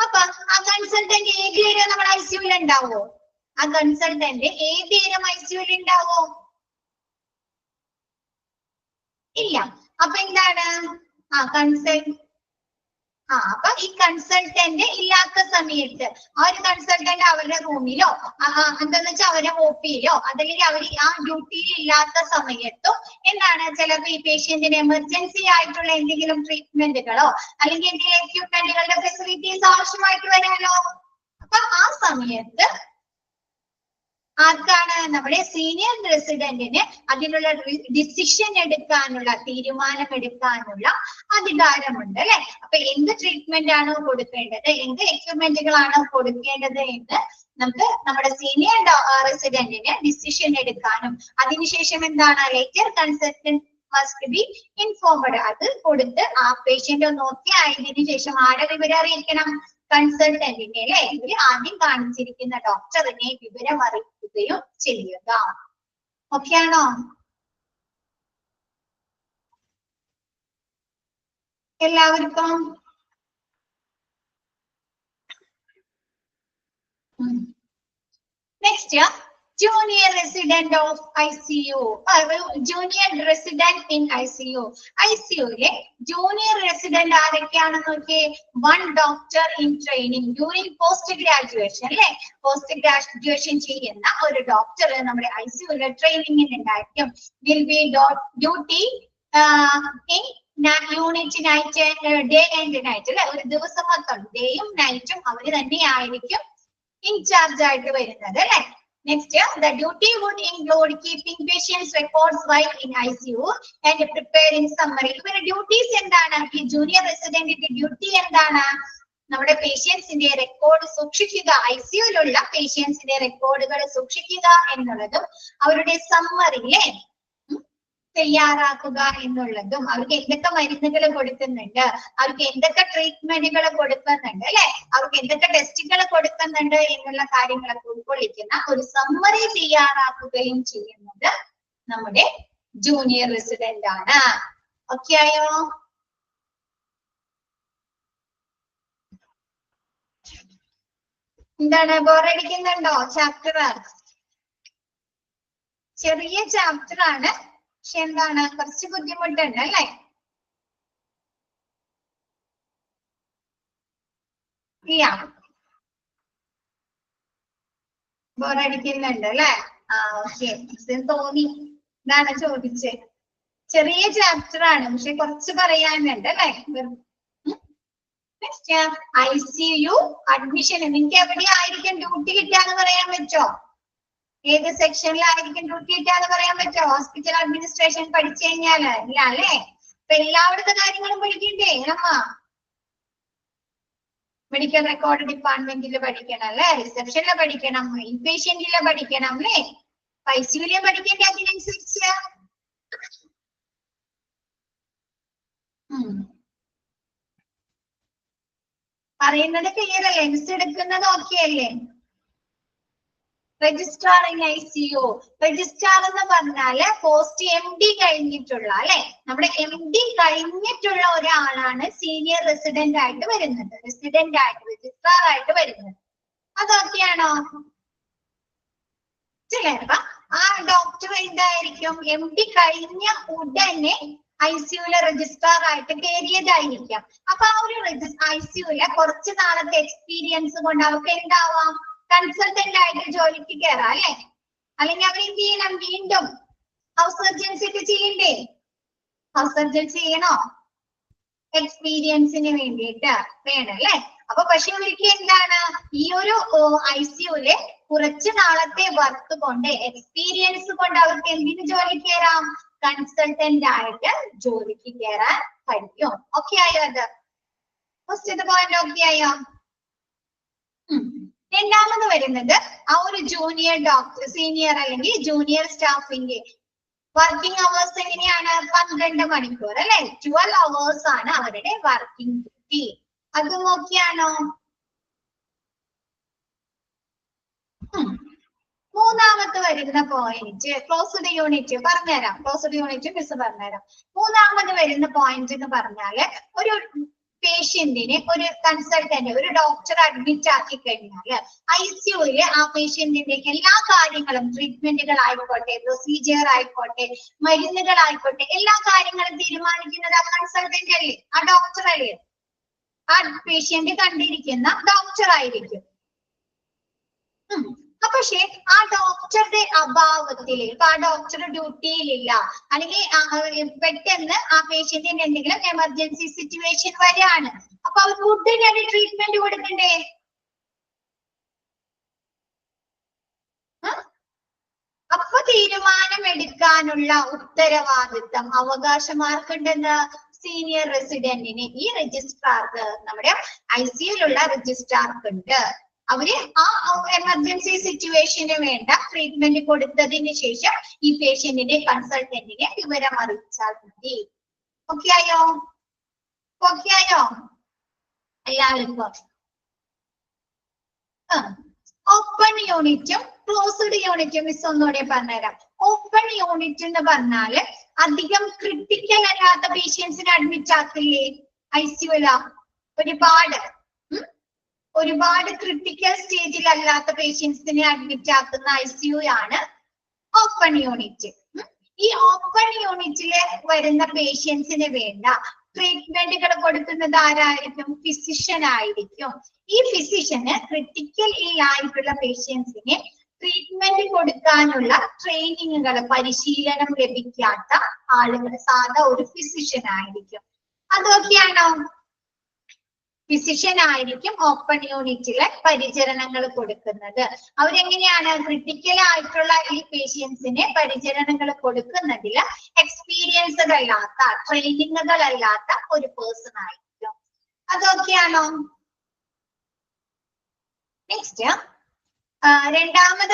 അപ്പൊ ആ കൺസൾട്ടന്റ് ഏത് നേരം നമ്മുടെ ICUയിൽ ഉണ്ടാവോ? ആ കൺസൾട്ടന്റ് ഏത് നേരം ICUയിൽ ഉണ്ടാവോ? ഇല്ല. അപ്പൊ എന്താണ് അപ്പൊ ഈ കൺസൾട്ടന്റ് ഇല്ലാത്ത സമയത്ത് ആ ഒരു കൺസൾട്ടന്റ് അവരുടെ റൂമിലോ എന്താന്ന് വെച്ചാൽ അവരുടെ ഒപിയിലോ അതല്ലെങ്കിൽ അവർ ആ ഡ്യൂട്ടിയിൽ ഇല്ലാത്ത സമയത്തും എന്താണ് ചിലപ്പോൾ ഈ പേഷ്യന്റിന് എമർജൻസി ആയിട്ടുള്ള എന്തെങ്കിലും ട്രീറ്റ്മെന്റുകളോ അല്ലെങ്കിൽ എന്തെങ്കിലും എക്യുപ്മെന്റുകളുടെ ഫെസിലിറ്റീസ് ആവശ്യമായിട്ട് വരാമല്ലോ. അപ്പൊ ആ സമയത്ത് ആർക്കാണ് നമ്മുടെ സീനിയർ റെസിഡന്റിന് അതിനുള്ള ഡിസിഷൻ എടുക്കാനുള്ള തീരുമാനം എടുക്കാനുള്ള അധികാരമുണ്ട് അല്ലെ. അപ്പൊ എന്ത് ട്രീറ്റ്മെന്റ് ആണോ കൊടുക്കേണ്ടത് എന്ത് എക്യുപ്മെന്റുകളാണോ കൊടുക്കേണ്ടത് എന്ന് നമുക്ക് നമ്മുടെ സീനിയർ റെസിഡന്റിന് ഡിസിഷൻ എടുക്കാനും അതിനുശേഷം എന്താണ് later consultant must be informed അത് കൊടുത്ത് ആ പേഷ്യന്റ് നോക്കി ആയതിനു ശേഷം ആരെ വിവരം അറിയിക്കണം കൺസൾട്ടന്റിനെ അല്ലെ ഇവര് ആദ്യം കാണിച്ചിരിക്കുന്ന ഡോക്ടറിനെ വിവരം അറിയിക്കുകയും ചെയ്യുക. ഓക്കെ ആണോ? എല്ലാവർക്കും next junior resident of ICU junior resident in ICU ICUലെ junior resident ആരൊക്കെയാണെന്ന് നോക്കിയേ. one doctor in training during post graduation അല്ലെ പോസ്റ്റ് ഗ്രാജുവേഷൻ ചെയ്യുന്ന ഒരു ഡോക്ടർ നമ്മുടെ ICUലെ ട്രെയിനിങ്ങിൽ ഉണ്ടായിരിക്കും. will be duty in unit night day and night അല്ലെ ഒരു ദിവസം മൊത്തം ഡേയും നൈറ്റും അവര് തന്നെയായിരിക്കും ഇൻചാർജ് ആയിട്ട് വരുന്നത് അല്ലെ. Next, the duty would include keeping patients' records while in ICU and preparing summary. ഇവരുടെ ഡ്യൂട്ടീസ് എന്താണ്? ഈ ജൂനിയർ റെസിഡന്റിന്റെ ഡ്യൂട്ടി എന്താണ്? നമ്മുടെ പേഷ്യൻസിന്റെ റെക്കോർഡ് സൂക്ഷിക്കുക, ICUലുള്ള പേഷ്യൻസിന്റെ റെക്കോർഡുകൾ സൂക്ഷിക്കുക എന്നുള്ളതും അവരുടെ സമ്മറിയിലെ തയ്യാറാക്കുക എന്നുള്ളതും അവർക്ക് എന്തൊക്കെ മരുന്നുകൾ കൊടുക്കുന്നുണ്ട് അവർക്ക് എന്തൊക്കെ ട്രീറ്റ്മെന്റുകൾ കൊടുക്കുന്നുണ്ട് അല്ലെ അവർക്ക് എന്തൊക്കെ ടെസ്റ്റുകൾ കൊടുക്കുന്നുണ്ട് എന്നുള്ള കാര്യങ്ങളൊക്കെ ഉൾക്കൊള്ളിക്കുന്ന ഒരു സമ്മറി തയ്യാറാക്കുകയും ചെയ്യുന്നത് നമ്മുടെ ജൂനിയർ റെസിഡന്റ് ആണ്. ഓക്കെ ആയോ? എന്താണ് ബോറടിക്കുന്നുണ്ടോ? ചാപ്റ്റർ ചെറിയ ചാപ്റ്റർ ആണ് പക്ഷെ എന്താണ് കുറച്ച് ബുദ്ധിമുട്ടുണ്ട് അല്ലെ. ബോറടിക്കുന്നുണ്ട് അല്ലെ. ഓക്കെ തോന്നി എന്താണ് ചോദിച്ചത്. ചെറിയ ചാപ്റ്റർ ആണ് പക്ഷെ കുറച്ച് പറയാനുണ്ട് അല്ലെ. ICU അഡ്മിഷൻ നിങ്ങൾക്ക് എവിടെയായിരിക്കും ഡ്യൂട്ടി കിട്ടാന്ന് പറയാൻ പറ്റോ? ഏത് സെക്ഷനിലായിരിക്കും ഡ്യൂട്ടി കിട്ടാന്ന് പറയാൻ പറ്റോ? ഹോസ്പിറ്റൽ അഡ്മിനിസ്ട്രേഷൻ പഠിച്ചു കഴിഞ്ഞാല് ഇല്ല അല്ലെ. അപ്പൊ എല്ലാവിടുത്തെ കാര്യങ്ങളും പഠിക്കണ്ടേ നമ്മ? മെഡിക്കൽ റെക്കോർഡ് ഡിപ്പാർട്ട്മെന്റിൽ പഠിക്കണം അല്ലെ, റിസപ്ഷനിലെ പഠിക്കണം, ഇൻപേഷ്യന്റിലെ പഠിക്കണം അല്ലെ, ICUലെ പഠിക്കേണ്ട അതിനനുസരിച്ച്. പറയുന്നത് ക്ലിയർ അല്ലേ? മിസ് എടുക്കുന്നത് ഓക്കെ അല്ലേ? രജിസ്ട്രാർ ഇൻ ICU രജിസ്ട്രാർ എന്ന് പറഞ്ഞാല് പോസ്റ്റ് MD കഴിഞ്ഞിട്ടുള്ള അല്ലെ നമ്മുടെ MD കഴിഞ്ഞിട്ടുള്ള ഒരാളാണ് സീനിയർ റെസിഡന്റ് ആയിട്ട് വരുന്നത്. റെസിഡന്റ് ആയിട്ട് രജിസ്ട്രാർ ആയിട്ട് വരുന്നത് അതൊക്കെയാണോ? ചിലപ്പോ ആ ഡോക്ടർ എന്തായിരിക്കും MD കഴിഞ്ഞ ഉടനെ ICUലെ രജിസ്ട്രാർ ആയിട്ട് കയറിയതായിരിക്കാം. അപ്പൊ ആ ഒരു ICUലെ കുറച്ച് നാളത്തെ എക്സ്പീരിയൻസ് കൊണ്ട് അവർക്ക് എന്താവാം കൺസൾട്ടന്റ് ആയിട്ട് ജോലിക്ക് കയറാം അല്ലെ. അല്ലെങ്കിൽ അവർ എന്ത് ചെയ്യണം വീണ്ടും ഹൗസ് സർജൻസി ഒക്കെ ചെയ്യണ്ടേ? ഹൗസ് സർജൻസി ചെയ്യണോ? എക്സ്പീരിയൻസിന് വേണ്ടിയിട്ട് വേണം അല്ലെ. അപ്പൊ പക്ഷെ ഇവർക്ക് എന്താണ് ഈ ഒരു ICUലെ കുറച്ച് നാളത്തെ വർക്ക് കൊണ്ട് എക്സ്പീരിയൻസ് കൊണ്ട് അവർക്ക് എന്തിനു ജോലിക്ക് കയറാം? കൺസൾട്ടന്റ് ആയിട്ട് ജോലിക്ക് കയറാൻ കഴിയും. ഓക്കെ ആയോ? അത് ഫസ്റ്റ് പോയിന്റ് ഓക്കെ ആയോ? രണ്ടാമത് വരുന്നത് ആ ഒരു ജൂനിയർ ഡോക്ടർ സീനിയർ അല്ലെങ്കിൽ ജൂനിയർ സ്റ്റാഫിന്റെ വർക്കിംഗ് അവേഴ്സ് എങ്ങനെയാണ്? 12 മണിക്കൂർ അല്ലെ. 12 hours ആണ് അവരുടെ വർക്കിംഗ് ഡ്യൂട്ടി. അത് നോക്കിയാണോ? മൂന്നാമത്തെ വരുന്ന പോയിന്റ് ക്ലോസ്ഡ് യൂണിറ്റ് പറഞ്ഞുതരാം. ക്ലോസ്ഡ് യൂണിറ്റ് മിസ് പറഞ്ഞുതരാം. മൂന്നാമത് വരുന്ന പോയിന്റ് എന്ന് പറഞ്ഞാല് ഒരു പേഷ്യന്റിനെ ഒരു കൺസൾട്ടന്റ് ഒരു ഡോക്ടർ അഡ്മിറ്റ് ആക്കി കഴിഞ്ഞാല് ICUല് ആ പേഷ്യന്റിന്റെ എല്ലാ കാര്യങ്ങളും ട്രീറ്റ്മെന്റുകൾ ആയിക്കോട്ടെ പ്രൊസീജിയർ ആയിക്കോട്ടെ മരുന്നുകൾ ആയിക്കോട്ടെ എല്ലാ കാര്യങ്ങളും തീരുമാനിക്കുന്നത് ആ കൺസൾട്ടന്റ് അല്ലേ, ആ ഡോക്ടർ അല്ലേ. ആ പേഷ്യന്റ് കണ്ടിരിക്കുന്ന ഡോക്ടർ ആയിരിക്കും. പക്ഷെ ആ ഡോക്ടറുടെ അഭാവത്തിൽ ഇപ്പൊ ആ ഡോക്ടർ ഡ്യൂട്ടിയിലില്ല, അല്ലെങ്കിൽ പെട്ടെന്ന് ആ പേഷ്യന്റിന് എന്തെങ്കിലും എമർജൻസി സിറ്റുവേഷൻ വരികയാണ്, അപ്പൊ അവർക്ക് ഉടനടി ട്രീറ്റ്മെന്റ് കൊടുക്കണ്ടേ? അപ്പൊ തീരുമാനമെടുക്കാനുള്ള ഉത്തരവാദിത്തം അവകാശമാർക്കുണ്ടെന്ന് സീനിയർ റെസിഡന്റിന്, ഈ രജിസ്ട്രാർക്ക്, നമ്മുടെ ICUലുള്ള രജിസ്ട്രാർക്കുണ്ട്. അവര് ആ എമർജൻസി സിറ്റുവേഷന് വേണ്ട ട്രീറ്റ്മെന്റ് കൊടുത്തതിന് ശേഷം ഈ പേഷ്യന്റിന്റെ കൺസൾട്ടന്റിനെ വിവരം അറിയിച്ചാൽ മതി. ഓക്കെ ആയോ? ഓക്കെ ആയോ എല്ലാവർക്കും? ഓപ്പൺ യൂണിറ്റും ക്ലോസ്ഡ് യൂണിറ്റും മിസ് ഒന്നുകൂടെ പറഞ്ഞുതരാം. ഓപ്പൺ യൂണിറ്റ് എന്ന് പറഞ്ഞാല് അധികം ക്രിട്ടിക്കൽ അല്ലാത്ത പേഷ്യൻസിനെ അഡ്മിറ്റ് ആക്കില്ലേ ICUല? ഒരുപാട് ക്രിട്ടിക്കൽ സ്റ്റേജിൽ അല്ലാത്ത പേഷ്യൻസിനെ അഡ്മിറ്റ് ആക്കുന്ന ICU ആണ് ഓപ്പൺ യൂണിറ്റ്. ഈ ഓപ്പൺ യൂണിറ്റില് വരുന്ന പേഷ്യൻസിന് വേണ്ട ട്രീറ്റ്മെന്റുകൾ കൊടുക്കുന്നത് ആരായിരിക്കും? ഫിസിഷ്യൻ ആയിരിക്കും. ഈ ഫിസിഷ്യന് ക്രിട്ടിക്കൽ ആയിട്ടുള്ള പേഷ്യൻസിന് ട്രീറ്റ്മെന്റ് കൊടുക്കാനുള്ള ട്രെയിനിങ്ങുകൾ, പരിശീലനം ലഭിക്കാത്ത ആളുകൾ സാധാ ഒരു ഫിസിഷ്യൻ ആയിരിക്കും. അതൊക്കെയാണോ? ഫിസിഷ്യൻ ആയിരിക്കും ഓപ്പൺ യൂണിറ്റിലെ പരിചരണങ്ങൾ കൊടുക്കുന്നത്. അവരെങ്ങനെയാണ് ക്രിട്ടിക്കൽ ആയിട്ടുള്ള ഈ പേഷ്യൻസിന് പരിചരണങ്ങൾ കൊടുക്കുന്നതിൽ എക്സ്പീരിയൻസ്ഡ് അല്ലാത്ത, ട്രെയിനിങ്ങുകൾ അല്ലാത്ത ഒരു പേഴ്സൺ ആയിരിക്കും. അതൊക്കെയാണോ? നെക്സ്റ്റ് രണ്ടാമത്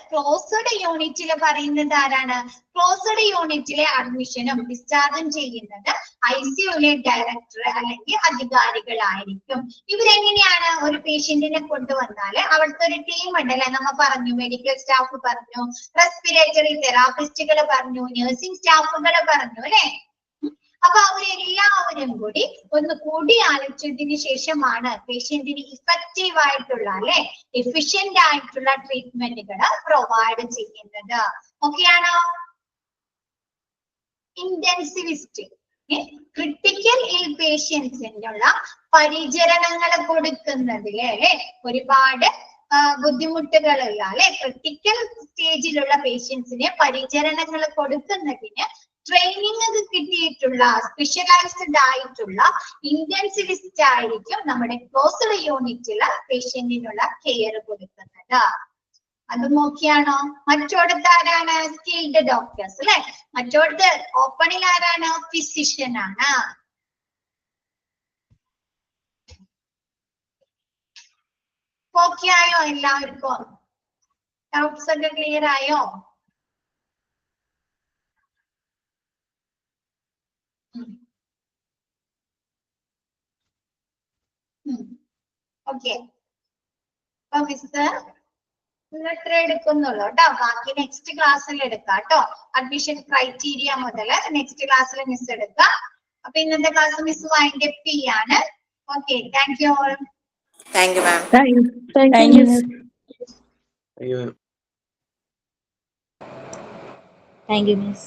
ക്ലോസ്ഡ് യൂണിറ്റിൽ പറയുന്നത് ആരാണ്? ക്ലോസ്ഡ് യൂണിറ്റിലെ അഡ്മിഷനും ഡിസ്ചാർജും ചെയ്യുന്നത് ICUലെ ഡയറക്ടർ അല്ലെങ്കിൽ അധികാരികളായിരിക്കും. ഇവരെങ്ങനെയാണ് ഒരു പേഷ്യന്റിനെ കൊണ്ടുവന്നാല് അവിടുത്തെ ഒരു ടീം ഉണ്ടല്ലേ, നമ്മ പറഞ്ഞു, മെഡിക്കൽ സ്റ്റാഫ് പറഞ്ഞു, റെസ്പിറേറ്ററി തെറാപ്പിസ്റ്റുകൾ പറഞ്ഞു, നഴ്സിംഗ് സ്റ്റാഫുകൾ പറഞ്ഞു അല്ലെ? അപ്പൊ അവരെല്ലാവരും കൂടി ഒന്ന് കൂടി ആലോചിച്ചതിന് ശേഷമാണ് പേഷ്യന്റിന് ഇഫക്റ്റീവ് ആയിട്ടുള്ള അല്ലെ, എഫിഷ്യന്റ് ആയിട്ടുള്ള ട്രീറ്റ്മെന്റുകൾ പ്രൊവൈഡ് ചെയ്യുന്നത്. ഓക്കെയാണോ? ഇന്റൻസിവിസ്റ്റ് ക്രിട്ടിക്കൽ ഇൽ പേഷ്യൻസിനുള്ള പരിചരണങ്ങൾ കൊടുക്കുന്നതില് അല്ലെ ഒരുപാട് ബുദ്ധിമുട്ടുകളുള്ള അല്ലെ, ക്രിട്ടിക്കൽ സ്റ്റേജിലുള്ള പേഷ്യൻസിന് പരിചരണങ്ങൾ കൊടുക്കുന്നതിന് ട്രെയിനിങ് കിട്ടിയിട്ടുള്ള സ്പെഷ്യലൈസ്ഡ് ആയിട്ടുള്ള ഇന്റൻസിവിസ്റ്റ് ആയിരിക്കും നമ്മുടെ ക്ലോസ്ഡ് യൂണിറ്റില് പേഷ്യന്റിനുള്ള കെയർ കൊടുക്കുന്നത്. അത് നോക്കിയാണോ? മറ്റോടത്ത് ആരാണ്? സ്കിൽഡ് ഡോക്ടേഴ്സ് അല്ലെ. മറ്റോടത്ത് ഓപ്പണിൽ ആരാണ്? ഫിസിഷ്യൻ ആണ്. ഓക്കെ ആയോ എല്ലാവർക്കും? ഡൗട്ട്സ് ഒക്കെ ക്ലിയർ ആയോ? ഓക്കെ, അപ്പൊ മിസ് ഇത്ര എടുക്കുന്നുള്ളൂ കേട്ടോ. ബാക്കി നെക്സ്റ്റ് ക്ലാസ്സിൽ എടുക്കാം കേട്ടോ. അഡ്മിഷൻ ക്രൈറ്റീരിയ മുതൽ നെക്സ്റ്റ് ക്ലാസ്സിൽ മിസ് എടുക്കാം. അപ്പൊ ഇന്നത്തെ ക്ലാസ് മിസ് വൈൻഡ് അപ്പ് ചെയ്യാണ്. Okay, thank you all. Thank you, ma'am. Thank you. Thank you. Thank you, miss.